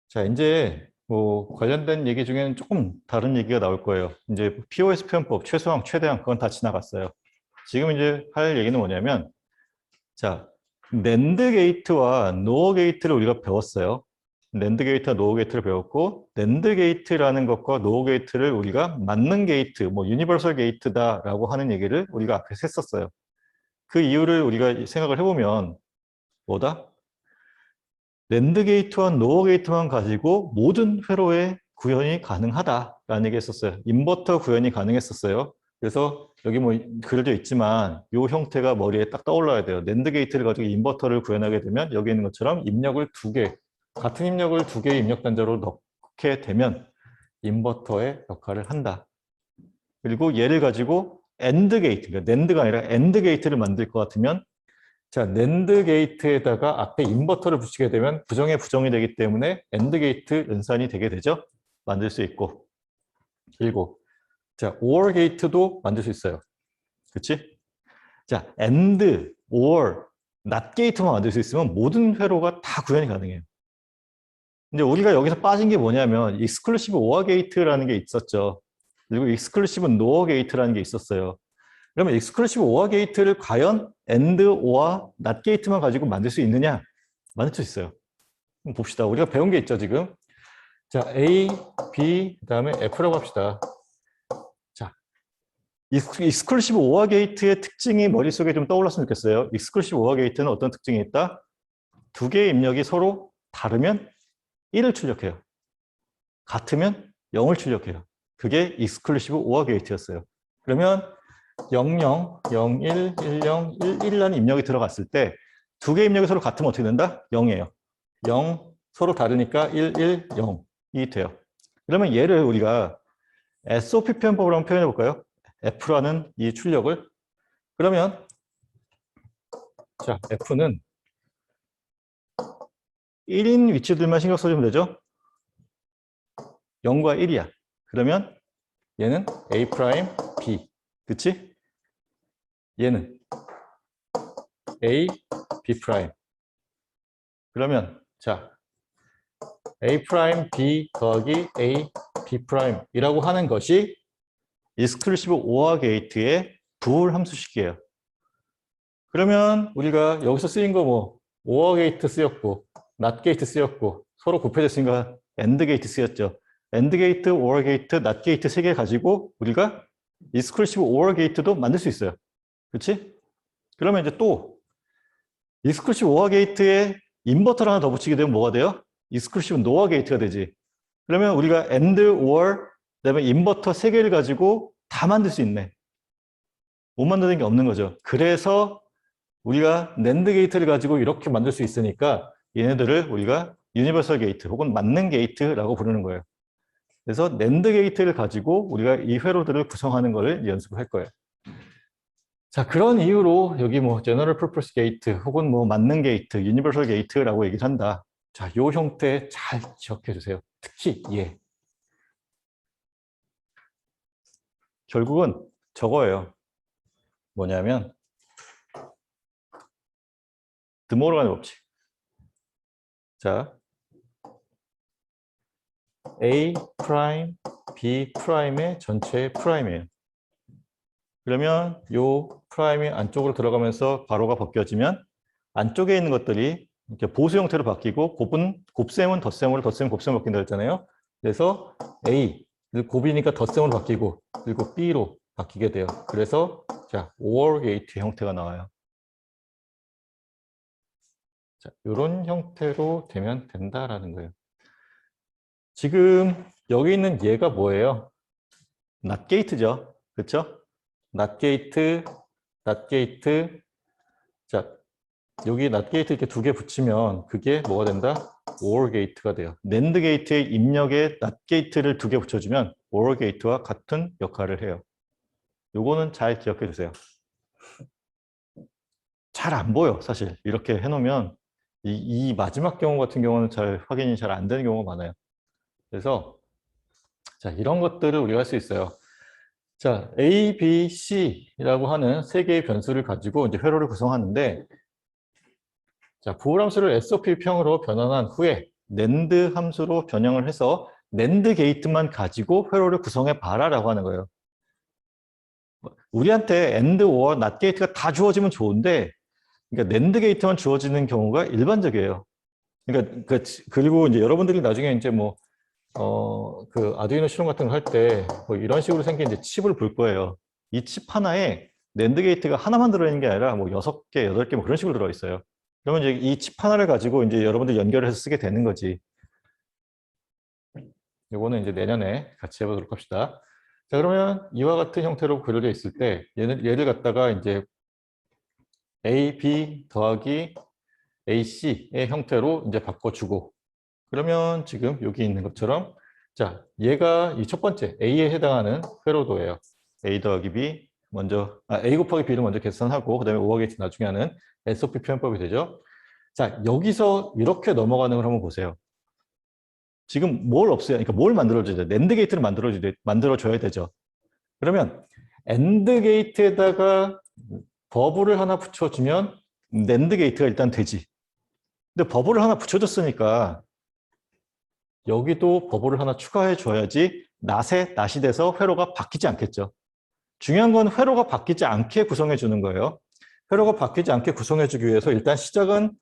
자, 이제 뭐 관련된 얘기 중에는 조금 다른 얘기가 나올 거예요. 이제 POS 표현법 최소항, 최대항 그건 다 지나갔어요. 지금 이제 할 얘기는 뭐냐면 자, 낸드 게이트와 노어 게이트를 우리가 배웠어요. 낸드 게이트와 노어 게이트를 배웠고 낸드 게이트라는 것과 노어 게이트를 우리가 맞는 게이트, 뭐 유니버설 게이트다라고 하는 얘기를 우리가 앞에서 했었어요. 그 이유를 우리가 생각을 해보면 뭐다? 낸드 게이트와 노어 게이트만 가지고 모든 회로의 구현이 가능하다라는 얘기 했었어요. 인버터 구현이 가능했었어요. 그래서 여기 뭐 그려져 있지만 이 형태가 머리에 딱 떠올라야 돼요. 낸드 게이트를 가지고 인버터를 구현하게 되면 여기 있는 것처럼 입력을 같은 입력을 2개의 입력 단자로 넣게 되면 인버터의 역할을 한다. 그리고 얘를 가지고 엔드 게이트, 그러니까 낸드가 아니라 엔드 게이트를 만들 것 같으면 자, 낸드 게이트에다가 앞에 인버터를 붙이게 되면 부정에 부정이 되기 때문에 엔드 게이트 연산이 되게 되죠. 만들 수 있고. 그리고 자, OR 게이트도 만들 수 있어요. 그렇지? 자, AND, OR, NOT 게이트만 만들 수 있으면 모든 회로가 다 구현이 가능해요. 근데 우리가 여기서 빠진 게 뭐냐면 익스클루시브 OR 게이트라는 게 있었죠. 그리고 익스클루시브 NOR 게이트라는 게 있었어요. 그러면 익스클루시브 OR 게이트를 과연 AND, OR, NOT 게이트만 가지고 만들 수 있느냐? 만들 수 있어요. 한번 봅시다. 우리가 배운 게 있죠, 지금. 자, A, B, 그다음에 F라고 합시다. 자, 익스클루시브 OR 게이트의 특징이 머릿속에 좀 떠올랐으면 좋겠어요. 익스클루시브 OR 게이트는 어떤 특징이 있다? 2개의 입력이 서로 다르면 1을 출력해요. 같으면 0을 출력해요. 그게 익스클루시브 OR 게이트였어요. 그러면 00, 01, 10, 11이라는 입력이 들어갔을 때 2개의 입력이 서로 같으면 어떻게 된다? 0이에요. 0, 서로 다르니까 1, 1, 0이 돼요. 그러면 얘를 우리가 SOP 표현법으로 한번 표현해 볼까요? F라는 이 출력을. 그러면 자, F는 1인 위치들만 신경 써주면 되죠? 0과 1이야. 그러면 얘는 A 프라임 B. 그치? 얘는 A B 프라임. 그러면 자 A 프라임 B 더하기 A B 프라임이라고 하는 것이 익스클루시브 OR 게이트의 부호 함수식이에요. 그러면 우리가 여기서 쓰인 거 뭐 OR 게이트 쓰였고 NOT 게이트 쓰였고 서로 곱해졌으니까 AND 게이트 쓰였죠. AND 게이트, OR 게이트, NOT 게이트 세 개 가지고 우리가 익스클루시브 OR 게이트도 만들 수 있어요. 그렇지? 그러면 이제 또 익스클루시브 OR 게이트에 인버터를 하나 더 붙이게 되면 뭐가 돼요? 익스클루시브 NOR 게이트가 되지. 그러면 우리가 AND, OR, 그다음에 인버터 세 개를 가지고 다 만들 수 있네. 못 만드는 게 없는 거죠. 그래서 우리가 낸드 게이트를 가지고 이렇게 만들 수 있으니까 얘네들을 우리가 유니버설 게이트 혹은 만능 게이트라고 부르는 거예요. 그래서 낸드 게이트를 가지고 우리가 이 회로들을 구성하는 것을 연습할 거예요. 자, 그런 이유로 여기 뭐 제너럴 퍼포스 게이트 혹은 뭐 만능 게이트, 유니버설 게이트라고 얘기를 한다. 자, 요 형태 잘 기억해 주세요. 특히 얘. 결국은 저거예요. 뭐냐면 드모르간의 법칙. 자, A 프라임, B 프라임의 전체 프라임이에요. 그러면 요 프라임이 안쪽으로 들어가면서 괄호가 벗겨지면 안쪽에 있는 것들이 이렇게 보수 형태로 바뀌고 곱셈은 덧셈으로 덧셈 곱셈 바뀐다 했잖아요. 그래서 A 곱이니까 덧셈으로 바뀌고 그리고 B로 바뀌게 돼요. 그래서 자, OR 게이트 형태가 나와요. 자, 이런 형태로 되면 된다라는 거예요. 지금 여기 있는 얘가 뭐예요? NOT 게이트죠. 그렇죠? NOT 게이트, NOT 게이트. 자, 여기 NOT 게이트 이렇게 두 개 붙이면 그게 뭐가 된다? OR 게이트가 돼요. NAND 게이트의 입력에 NOT 게이트를 두 개 붙여주면 OR 게이트와 같은 역할을 해요. 요거는 잘 기억해 주세요. 잘 안 보여, 사실. 이렇게 해놓으면 이 마지막 경우 같은 경우는 잘 확인이 잘 안 되는 경우가 많아요. 그래서 자, 이런 것들을 우리가 할 수 있어요. 자, A, B, C라고 하는 세 개의 변수를 가지고 이제 회로를 구성하는데, 자, 부호 함수를 SOP 평으로 변환한 후에 NAND 함수로 변형을 해서 NAND 게이트만 가지고 회로를 구성해 봐라라고 하는 거예요. 우리한테 AND, OR, NOT 게이트가 다 주어지면 좋은데, 그러니까 NAND 게이트만 주어지는 경우가 일반적이에요. 그러니까 그리고 이제 여러분들이 나중에 이제 뭐 그 아두이노 실험 같은 거 할 때 뭐 이런 식으로 생긴 이제 칩을 볼 거예요. 이 칩 하나에 낸드 게이트가 하나만 들어있는 게 아니라 뭐 6개, 8개 뭐 그런 식으로 들어있어요. 그러면 이제 이 칩 하나를 가지고 이제 여러분들 연결해서 쓰게 되는 거지. 요거는 이제 내년에 같이 해보도록 합시다. 자, 그러면 이와 같은 형태로 그려져 있을 때 얘를 갖다가 이제 A, B 더하기 AC의 형태로 이제 바꿔주고 그러면 지금 여기 있는 것처럼 자, 얘가 이 첫 번째 A에 해당하는 회로도예요. A 더하기 B 먼저 A 곱하기 B를 먼저 계산하고 그다음에 OR 게이트 나중에 하는 SOP 표현법이 되죠. 자, 여기서 이렇게 넘어가는 걸 한번 보세요. 지금 뭘 없어요? 그러니까 뭘 만들어줘야 돼? 낸드 게이트를 만들어줘야 되죠. 그러면 AND 게이트에다가 버블을 하나 붙여주면 낸드 게이트가 일단 되지. 근데 버블을 하나 붙여줬으니까 여기도 버블을 하나 추가해 줘야지 낫이 돼서 회로가 바뀌지 않겠죠. 중요한 건 회로가 바뀌지 않게 구성해 주는 거예요. 회로가 바뀌지 않게 구성해 주기 위해서 일단 시작은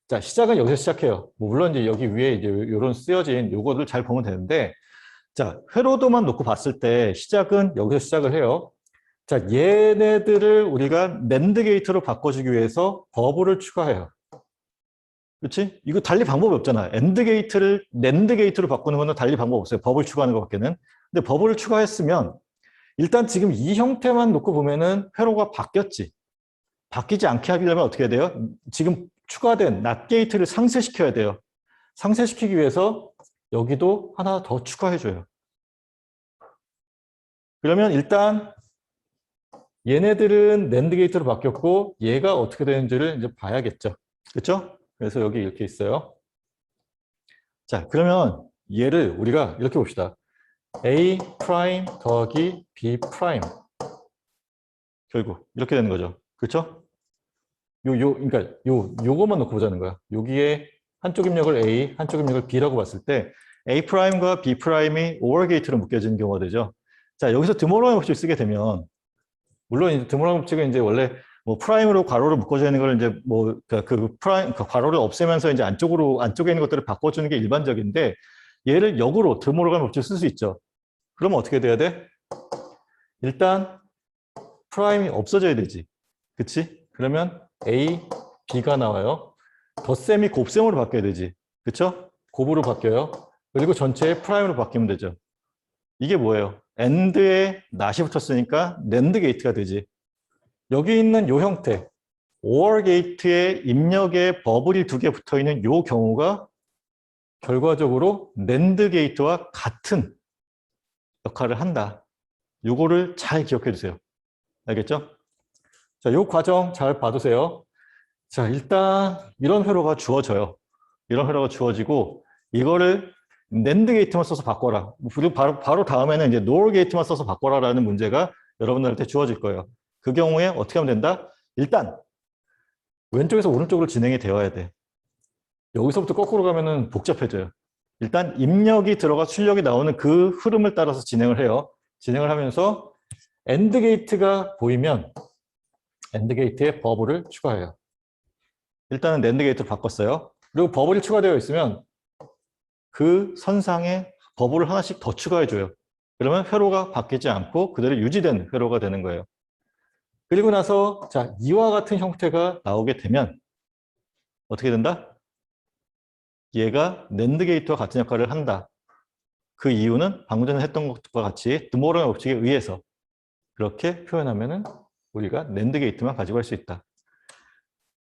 여기서 시작해요. 물론 이제 여기 위에 이제 이런 쓰여진 요거를 잘 보면 되는데 자, 회로도만 놓고 봤을 때 시작은 여기서 시작을 해요. 자, 얘네들을 우리가 낸드 게이트로 바꿔주기 위해서 버블을 추가해요. 그렇지? 이거 달리 방법이 없잖아. 낸드 게이트로 바꾸는 거는 달리 방법 없어요. 버블 추가하는 것밖에는. 근데 버블을 추가했으면 일단 지금 이 형태만 놓고 보면은 회로가 바뀌었지. 바뀌지 않게 하려면 어떻게 해야 돼요? 지금 추가된 낫 게이트를 상쇄시켜야 돼요. 상쇄시키기 위해서 여기도 하나 더 추가해줘요. 그러면 일단 얘네들은 낸드 게이트로 바뀌었고 얘가 어떻게 되는지를 이제 봐야겠죠. 그렇죠? 그래서 여기 이렇게 있어요. 자, 그러면 얘를 우리가 이렇게 봅시다. A 프라임 더하기 B 프라임. 결국 이렇게 되는 거죠. 그렇죠? 그러니까 요거만 놓고 보자는 거야. 여기에 한쪽 입력을 A, 한쪽 입력을 B라고 봤을 때 A 프라임과 B 프라임이 OR 게이트로 묶여지는 경우가 되죠. 자, 여기서 드모로의 법칙을 쓰게 되면 물론 이제 드모로의 법칙은 이제 원래 뭐 프라임으로 괄호로 묶어져 있는 걸 이제 뭐 그 프라임 괄호를 없애면서 이제 안쪽에 있는 것들을 바꿔주는 게 일반적인데 얘를 역으로 드모로의 법칙을 쓸 수 있죠. 그러면 어떻게 돼야 돼? 일단 프라임이 없어져야 되지. 그치? 그러면 A, B가 나와요. 덧셈이 곱셈으로 바뀌어야 되지. 그쵸? 곱으로 바뀌어요. 그리고 전체에 프라임으로 바뀌면 되죠. 이게 뭐예요? AND에 낫이 붙었으니까 NAND 게이트가 되지. 여기 있는 요 형태, OR 게이트에 입력에 버블이 2개 붙어있는 요 경우가 결과적으로 NAND 게이트와 같은 역할을 한다. 요거를 잘 기억해 주세요. 알겠죠? 자, 요 과정 잘 봐두세요. 자, 일단 이런 회로가 주어져요. 이런 회로가 주어지고 이거를 낸드 게이트만 써서 바꿔라. 그리고 바로 다음에는 이제 노어 게이트만 써서 바꿔라라는 문제가 여러분들한테 주어질 거예요. 그 경우에 어떻게 하면 된다? 일단 왼쪽에서 오른쪽으로 진행이 되어야 돼. 여기서부터 거꾸로 가면은 복잡해져요. 일단 입력이 들어가 출력이 나오는 그 흐름을 따라서 진행을 해요. 진행을 하면서 엔드 게이트가 보이면 엔드 게이트에 버블을 추가해요. 일단은 낸드 게이트로 바꿨어요. 그리고 버블이 추가되어 있으면 그 선상에 버블을 하나씩 더 추가해줘요. 그러면 회로가 바뀌지 않고 그대로 유지된 회로가 되는 거예요. 그리고 나서 자 이와 같은 형태가 나오게 되면 어떻게 된다? 얘가 낸드 게이트와 같은 역할을 한다. 그 이유는 방금 전에 했던 것과 같이 드모어의 법칙에 의해서 그렇게 표현하면은 우리가 낸드 게이트만 가지고 할 수 있다.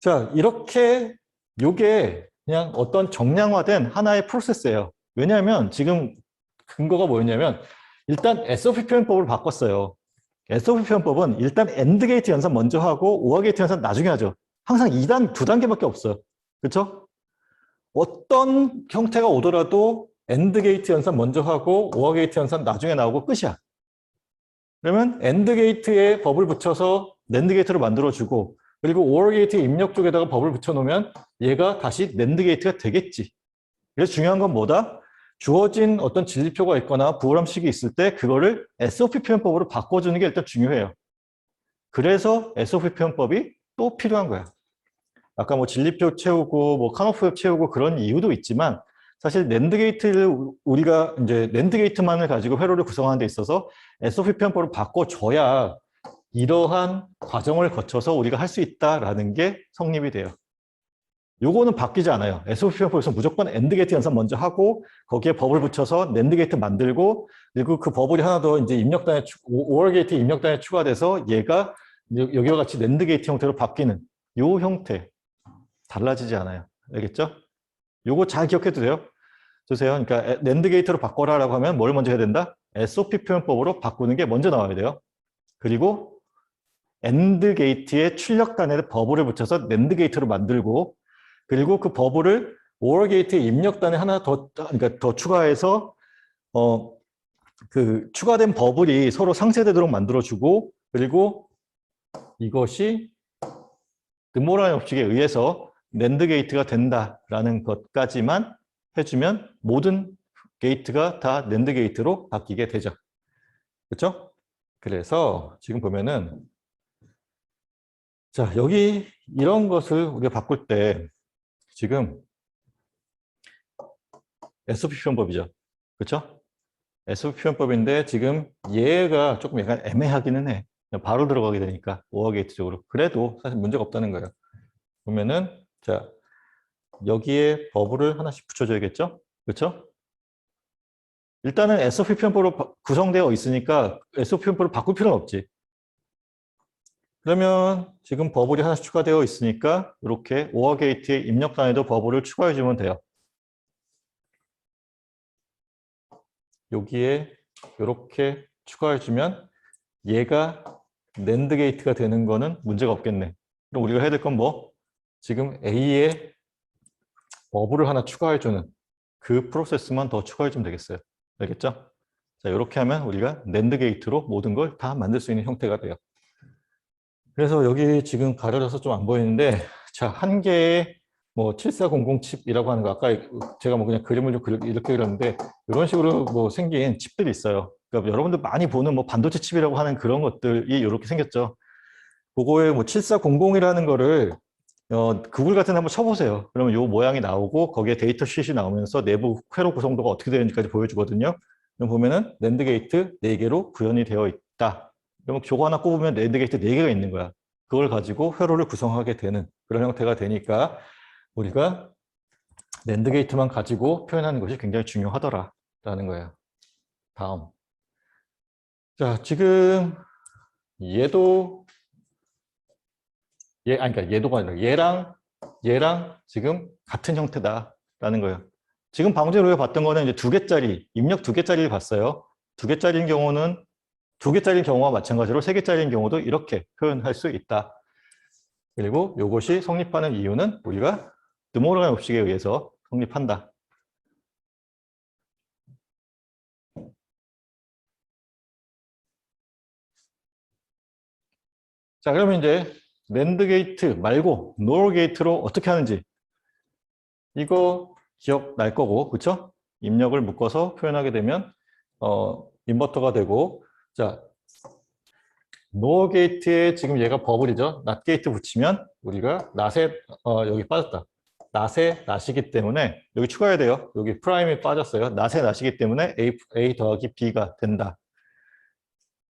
자, 이렇게 요게 그냥 어떤 정량화된 하나의 프로세스예요. 왜냐하면 지금 근거가 뭐였냐면 일단 SOP 표현법을 바꿨어요. SOP 표현법은 일단 AND 게이트 연산 먼저 하고 OR 게이트 연산 나중에 하죠. 항상 2단계밖에 없어요. 그렇죠? 어떤 형태가 오더라도 AND 게이트 연산 먼저 하고 OR 게이트 연산 나중에 나오고 끝이야. 그러면 AND 게이트에 법을 붙여서 NAND 게이트로 만들어주고 그리고 OR 게이트 입력 쪽에다가 법을 붙여놓으면 얘가 다시 NAND 게이트가 되겠지. 그래서 중요한 건 뭐다? 주어진 어떤 진리표가 있거나 부호함식이 있을 때 그거를 SOP 표현법으로 바꿔주는 게 일단 중요해요. 그래서 SOP 표현법이 또 필요한 거야. 아까 뭐 진리표 채우고 뭐 카노프 채우고 그런 이유도 있지만 사실 낸드 게이트를 우리가 이제 낸드 게이트만을 가지고 회로를 구성하는 데 있어서 SOP 표현법을 바꿔줘야 이러한 과정을 거쳐서 우리가 할 수 있다라는 게 성립이 돼요. 요거는 바뀌지 않아요. SOP 표현법에서 무조건 AND 게이트 연산 먼저 하고 거기에 버블 붙여서 NAND 게이트 만들고 그리고 그 버블이 하나 더 이제 입력단에 OR 게이트 입력단에 추가돼서 얘가 여기와 같이 NAND 게이트 형태로 바뀌는 요 형태 달라지지 않아요. 알겠죠? 요거 잘 기억해 두세요. 그러니까 NAND 게이트로 바꿔라라고 하면 뭘 먼저 해야 된다? SOP 표현법으로 바꾸는 게 먼저 나와야 돼요. 그리고 AND 게이트에 출력단에 버블을 붙여서 NAND 게이트로 만들고 그리고 그 버블을 OR 게이트에 입력단에 하나 그러니까 더 추가해서 그 추가된 버블이 서로 상쇄되도록 만들어주고 그리고 이것이 드모라의 법칙에 의해서 낸드 게이트가 된다라는 것까지만 해주면 모든 게이트가 다 낸드 게이트로 바뀌게 되죠. 그렇죠? 그래서 지금 보면은 자 여기 이런 것을 우리가 바꿀 때 지금 SOP 표현법이죠. 그렇죠? SOP 표현법인데 지금 얘가 조금 약간 애매하기는 해. 바로 들어가게 되니까 OR 게이트 쪽으로. 그래도 사실 문제가 없다는 거예요. 보면은 자 여기에 버블을 하나씩 붙여줘야겠죠? 그렇죠? 일단은 SOP 표현법으로 구성되어 있으니까 SOP 표현법을 바꿀 필요는 없지. 그러면 지금 버블이 하나씩 추가되어 있으니까 이렇게 OR 게이트의 입력단에도 버블을 추가해주면 돼요. 여기에 이렇게 추가해주면 얘가 낸드 게이트가 되는 거는 문제가 없겠네. 그럼 우리가 해야 될 건 뭐? 지금 A에 버블을 하나 추가해주는 그 프로세스만 더 추가해주면 되겠어요. 알겠죠? 자, 이렇게 하면 우리가 낸드 게이트로 모든 걸 다 만들 수 있는 형태가 돼요. 그래서 여기 지금 가려져서 좀 안 보이는데, 자, 한 개의 뭐 7400 칩이라고 하는 거, 아까 제가 뭐 그냥 그림을 좀 이렇게 그렸는데, 이런 식으로 뭐 생긴 칩들이 있어요. 그러니까 여러분들 많이 보는 뭐 반도체 칩이라고 하는 그런 것들이 이렇게 생겼죠. 그거에 뭐 7400이라는 거를 구글 같은 데 한번 쳐보세요. 그러면 요 모양이 나오고 거기에 데이터 쉿이 나오면서 내부 회로 구성도가 어떻게 되는지까지 보여주거든요. 그럼 보면은 낸드 게이트 4개로 구현이 되어 있다. 그러면 저거 하나 꼽으면 낸드 게이트 4개가 있는 거야. 그걸 가지고 회로를 구성하게 되는 그런 형태가 되니까 우리가 낸드 게이트만 가지고 표현하는 것이 굉장히 중요하더라라는 거예요. 다음. 자, 지금 얘도 그러니까 얘도가 아니라 얘랑 지금 같은 형태다라는 거예요. 지금 방금 전에 우리가 봤던 거는 이제 2개짜리, 입력 2개짜리를 봤어요. 2개짜리인 경우는 2개짜리인 경우와 마찬가지로 3개짜리인 경우도 이렇게 표현할 수 있다. 그리고 이것이 성립하는 이유는 우리가 드모르간 법칙에 의해서 성립한다. 자, 그러면 이제 낸드 게이트 말고 노어 게이트로 어떻게 하는지 이거 기억날 거고, 그렇죠? 입력을 묶어서 표현하게 되면 인버터가 되고, 자, 노어 게이트에 지금 얘가 버블이죠. 낫 게이트 붙이면 우리가 낫에 여기 빠졌다. 낫에 낫이기 때문에 여기 추가해야 돼요. 여기 프라임이 빠졌어요. 낫에 낫이기 때문에 A 더하기 B가 된다.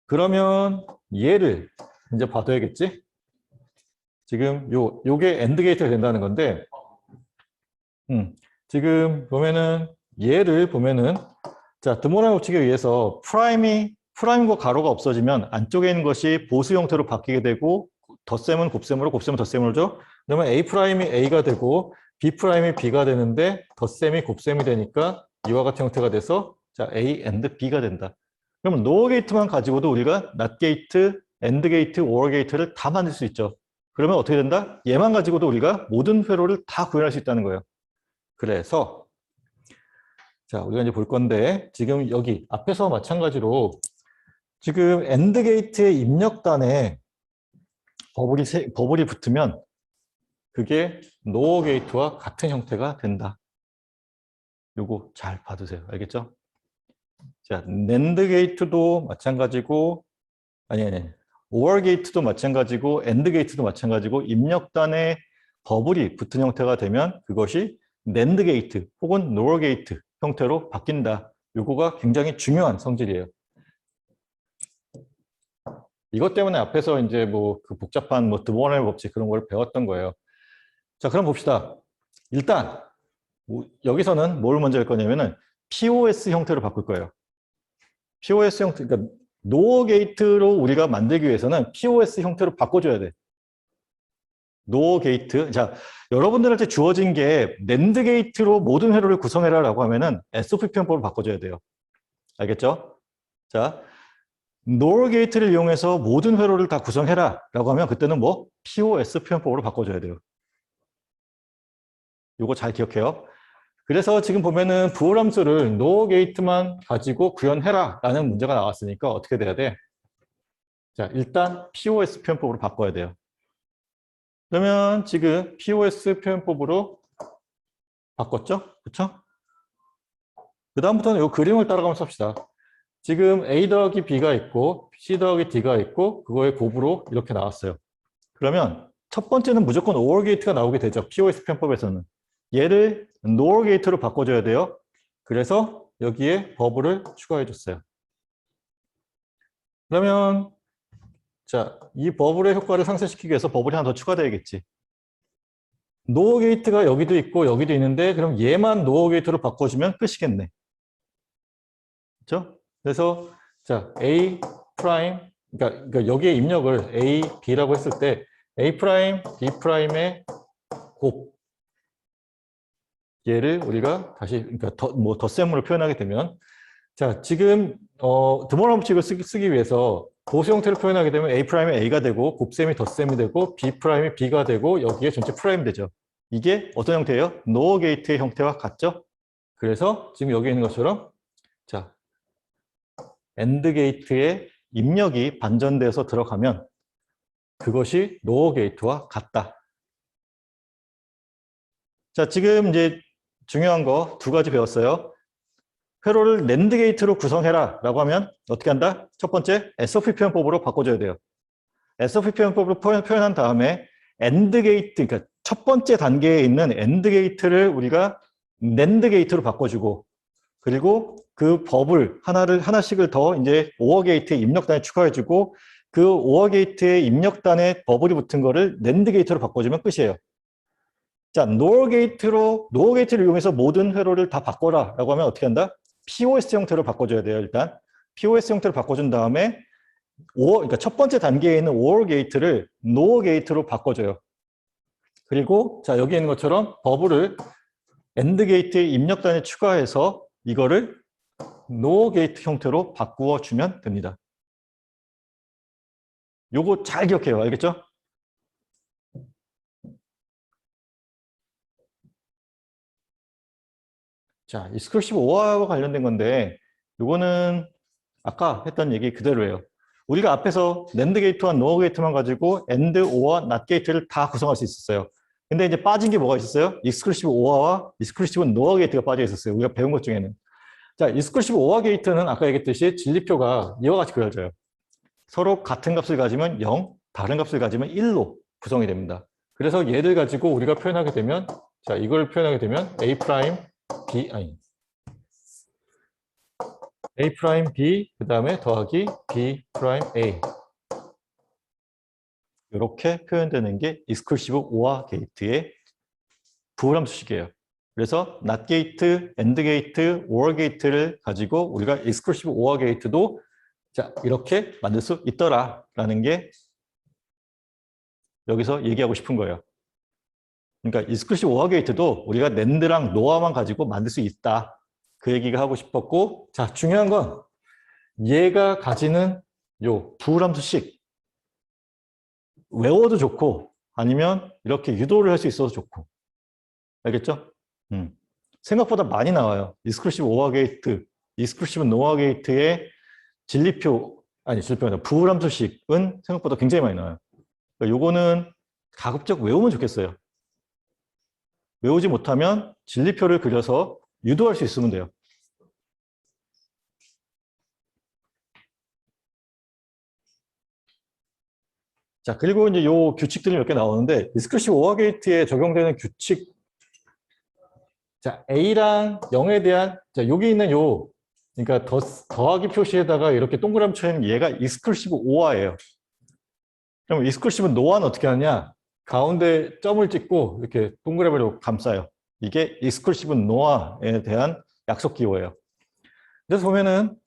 그러면 얘를 이제 봐둬야겠지? 지금 요게 엔드 게이트가 된다는 건데, 지금 보면은 얘를 보면은 자, 드모라의 법칙에 의해서 프라임과 가로가 없어지면 안쪽에 있는 것이 보수 형태로 바뀌게 되고 덧셈은 곱셈으로 곱셈은 덧셈으로죠. 그러면 A 프라임이 A가 되고 B 프라임이 B가 되는데 덧셈이 곱셈이 되니까 이와 같은 형태가 돼서 자, A and B가 된다. 그러면 노어 게이트만 가지고도 우리가 낫 게이트, 엔드 게이트, 오어 게이트를 다 만들 수 있죠. 그러면 어떻게 된다? 얘만 가지고도 우리가 모든 회로를 다 구현할 수 있다는 거예요. 그래서 자, 우리가 이제 볼 건데 지금 여기 앞에서 마찬가지로 지금 엔드 게이트의 입력단에 버블이 붙으면 그게 노어 게이트와 같은 형태가 된다. 요거 잘 봐두세요. 알겠죠? 자, 낸드 게이트도 마찬가지고 아니 오어 게이트도 마찬가지고 엔드 게이트도 마찬가지고 입력단에 버블이 붙은 형태가 되면 그것이 낸드 게이트 혹은 노어 게이트 형태로 바뀐다. 요거가 굉장히 중요한 성질이에요. 이것 때문에 앞에서 이제 뭐 그 복잡한 뭐 드모라의 법칙 그런 걸 배웠던 거예요. 자, 그럼 봅시다. 일단 여기서는 뭘 먼저 할 거냐면은 POS 형태로 바꿀 거예요. POS 형태, 그러니까 노어 게이트로 우리가 만들기 위해서는 POS 형태로 바꿔줘야 돼. 노어 게이트. 자, 여러분들한테 주어진 게 낸드 게이트로 모든 회로를 구성해라라고 하면은 SOP 표현법을 바꿔줘야 돼요. 알겠죠? 자, 노어 게이트를 이용해서 모든 회로를 다 구성해라라고 하면 그때는 뭐 POS 표현법으로 바꿔줘야 돼요. 이거 잘 기억해요. 그래서 지금 보면은 부호 함수를 노어 게이트만 가지고 구현해라라는 문제가 나왔으니까 어떻게 돼야 돼? 자, 일단 POS 표현법으로 바꿔야 돼요. 그러면 지금 POS 표현법으로 바꿨죠? 그렇죠? 그 다음부터는 이 그림을 따라가면서 합시다. 지금 A 더하기 B가 있고 C 더하기 D가 있고 그거의 곱으로 이렇게 나왔어요. 그러면 첫 번째는 무조건 OR 게이트가 나오게 되죠. POS 편법에서는. 얘를 NOR 게이트로 바꿔줘야 돼요. 그래서 여기에 버블을 추가해 줬어요. 그러면 자, 이 버블의 효과를 상쇄시키기 위해서 버블이 하나 더 추가돼야겠지. 노어 게이트가 여기도 있고 여기도 있는데 그럼 얘만 노어 게이트로 바꿔주면 끝이겠네. 그렇죠? 그래서 자, A 프라임 그러니까 여기에 입력을 A, B라고 했을 때 A 프라임, B 프라임의 곱 얘를 우리가 다시 그러니까 덧셈으로 표현하게 되면 자, 지금 드모라 법칙을 쓰기 위해서 보수 형태를 표현하게 되면 A 프라임이 A가 되고 곱셈이 덧셈이 되고 B 프라임이 B가 되고 여기에 전체 프라임이 되죠. 이게 어떤 형태예요? 노어 게이트의 형태와 같죠? 그래서 지금 여기 있는 것처럼 자, AND 게이트에 입력이 반전돼서 들어가면 그것이 NOR 게이트와 같다. 자, 지금 이제 중요한 거 두 가지 배웠어요. 회로를 NAND 게이트로 구성해라 라고 하면 어떻게 한다? 첫 번째, SOP 표현법으로 바꿔줘야 돼요. SOP 표현법으로 표현한 다음에 AND 게이트, 그러니까 첫 번째 단계에 있는 AND 게이트를 우리가 NAND 게이트로 바꿔주고, 그리고 그 버블 하나씩을 더 이제 OR 게이트에 입력단에 추가해주고, 그 OR 게이트에 입력단에 버블이 붙은 거를 NAND 게이트로 바꿔주면 끝이에요. 자, NOR 게이트를 이용해서 모든 회로를 다 바꿔라 라고 하면 어떻게 한다? POS 형태로 바꿔줘야 돼요, 일단. POS 형태로 바꿔준 다음에 그러니까 첫 번째 단계에 있는 OR 게이트를 NOR 게이트로 바꿔줘요. 그리고 자, 여기 있는 것처럼 버블을 AND 게이트에 입력단에 추가해서 이거를 NOR 게이트 형태로 바꾸어 주면 됩니다. 요거 잘 기억해요. 알겠죠? 자, 익스클루시브 OR와 관련된 건데 요거는 아까 했던 얘기 그대로예요. 우리가 앞에서 NAND 게이트와 NOR 게이트만 가지고 AND, OR, NOT 게이트를 다 구성할 수 있었어요. 근데 이제 빠진 게 뭐가 있었어요? 익스클루시브 OR와 익스클루시브 NOR 게이트가 빠져 있었어요. 우리가 배운 것 중에는. 자, 익스클루시브 OR 게이트는 아까 얘기했듯이 진리표가 이와 같이 그려져요. 서로 같은 값을 가지면 0, 다른 값을 가지면 1로 구성이 됩니다. 그래서 얘를 가지고 우리가 표현하게 되면, 자, 이걸 표현하게 되면 A 프라임 B, 아니, A 프라임 B, 그 다음에 더하기 B 프라임 A. 이렇게 표현되는 게 익스클루시브 OR 게이트의 부호함수식이에요. 그래서 NOT 게이트, AND 게이트, OR 게이트를 가지고 우리가 익스클루시브 OR 게이트도 자, 이렇게 만들 수 있더라라는 게 여기서 얘기하고 싶은 거예요. 그러니까 익스클루시브 OR 게이트도 우리가 NAND랑 NOR만 가지고 만들 수 있다. 그 얘기가 하고 싶었고, 자, 중요한 건 얘가 가지는 요 부호함수식 외워도 좋고 아니면 이렇게 유도를 할 수 있어서 좋고. 알겠죠? 생각보다 많이 나와요. 익스클루시브 OR 게이트, 익스클루시브 NOR 게이트의 진리표, 아니 진리표가 아니라 부호함수식은 생각보다 굉장히 많이 나와요. 그러니까 요거는 가급적 외우면 좋겠어요. 외우지 못하면 진리표를 그려서 유도할 수 있으면 돼요. 자, 그리고 이제 요 규칙들이 몇 개 나오는데, 익스클루시브 OR 게이트에 적용되는 규칙. 자, A랑 0에 대한, 자, 여기 있는 요, 그러니까 더하기 표시에다가 이렇게 동그라미 쳐있는 얘가 익스클루시브 OR예요. 그럼 익스클루시브 NOR는 어떻게 하냐? 가운데 점을 찍고 이렇게 동그라미로 감싸요. 이게 익스클루시브 NOR에 대한 약속 기호예요. 그래서 보면은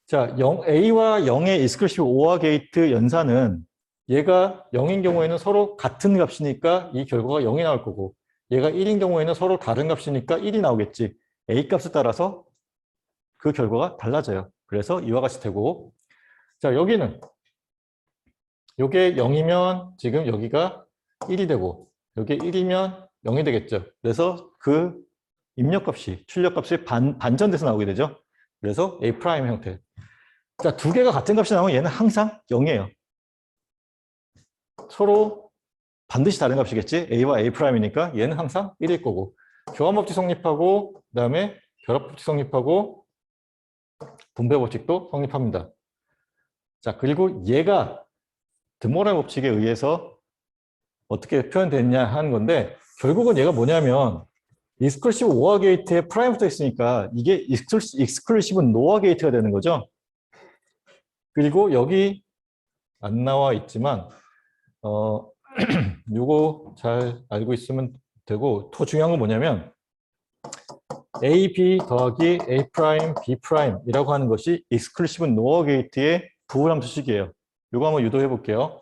자, A와 0의 익스클루시브 OR 게이트 연산은 얘가 0인 경우에는 서로 같은 값이니까 이 결과가 0이 나올 거고, 얘가 1인 경우에는 서로 다른 값이니까 1이 나오겠지. A 값에 따라서 그 결과가 달라져요. 그래서 이와 같이 되고, 자, 여기는 요게 0이면 지금 여기가 1이 되고, 요게 1이면 0이 되겠죠. 그래서 그 입력값이, 출력값이 반전돼서 나오게 되죠. 그래서 A 프라임 형태. 자, 두 개가 같은 값이 나오면 얘는 항상 0이에요. 서로 반드시 다른 값이겠지. A와 A 프라임이니까 얘는 항상 1일 거고. 교환법칙 성립하고, 그 다음에 결합법칙 성립하고, 분배법칙도 성립합니다. 자, 그리고 얘가 드모라의 법칙에 의해서 어떻게 표현됐냐 하는 건데, 결국은 얘가 뭐냐면 익스클루시브 OR 게이트에 프라임 붙어 있으니까 이게 익스클루시브 NOR 게이트가 되는 거죠. 그리고 여기 안 나와 있지만 요거 잘 알고 있으면 되고, 더 중요한 건 뭐냐면 A, B 더하기 A 프라임, B 프라임이라고 하는 것이 익스클루시브 NOR 게이트의 부호함수식이에요. 요거 한번 유도해 볼게요.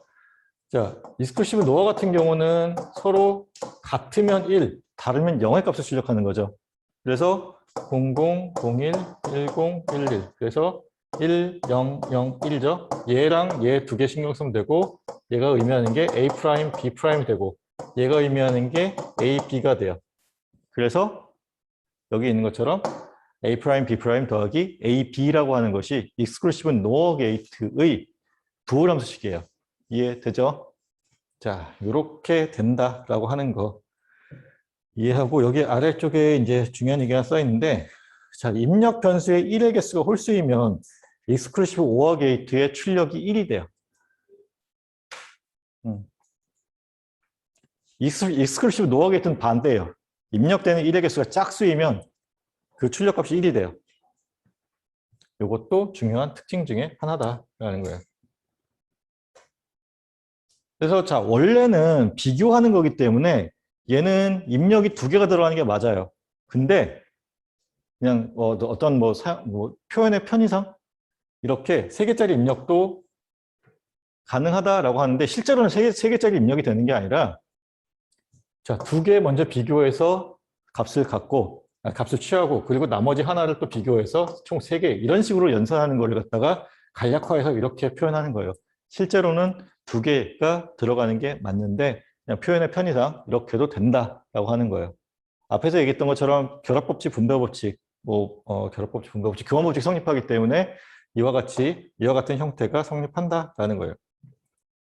자, 익스클루시브 NOR 같은 경우는 서로 같으면 1, 다르면 0의 값을 출력하는 거죠. 그래서 00, 01, 10, 11. 그래서 1, 0, 0, 1이죠. 얘랑 얘 두 개 신경 쓰면 되고, 얘가 의미하는 게 A 프라임, B 프라임이 되고, 얘가 의미하는 게 A, B가 돼요. 그래서 여기 있는 것처럼 A 프라임 B 프라임 더하기 A B라고 하는 것이 exclusive NOR gate의 부호함수식이에요. 이해되죠? 자, 이렇게 된다라고 하는 거 이해하고 여기 아래쪽에 이제 중요한 얘기가 써 있는데 자, 입력 변수의 1의 개수가 홀수이면 exclusive OR gate의 출력이 1이 돼요. exclusive NOR gate는 반대예요. 입력되는 1의 개수가 짝수이면 그 출력값이 1이 돼요. 이것도 중요한 특징 중에 하나다라는 거예요. 그래서 자, 원래는 비교하는 거기 때문에 얘는 입력이 2개가 들어가는 게 맞아요. 근데 그냥 어떤 뭐 표현의 편의상 이렇게 3개짜리 입력도 가능하다라고 하는데 실제로는 3개짜리 입력이 되는 게 아니라 자, 2개 먼저 비교해서 값을 취하고 그리고 나머지 하나를 또 비교해서 총 3개 이런 식으로 연산하는 걸 갖다가 간략화해서 이렇게 표현하는 거예요. 실제로는 2개가 들어가는 게 맞는데 그냥 표현의 편의상 이렇게도 된다라고 하는 거예요. 앞에서 얘기했던 것처럼 결합법칙, 분배법칙, 결합법칙, 분배법칙, 교환법칙 성립하기 때문에 이와 같은 형태가 성립한다라는 거예요.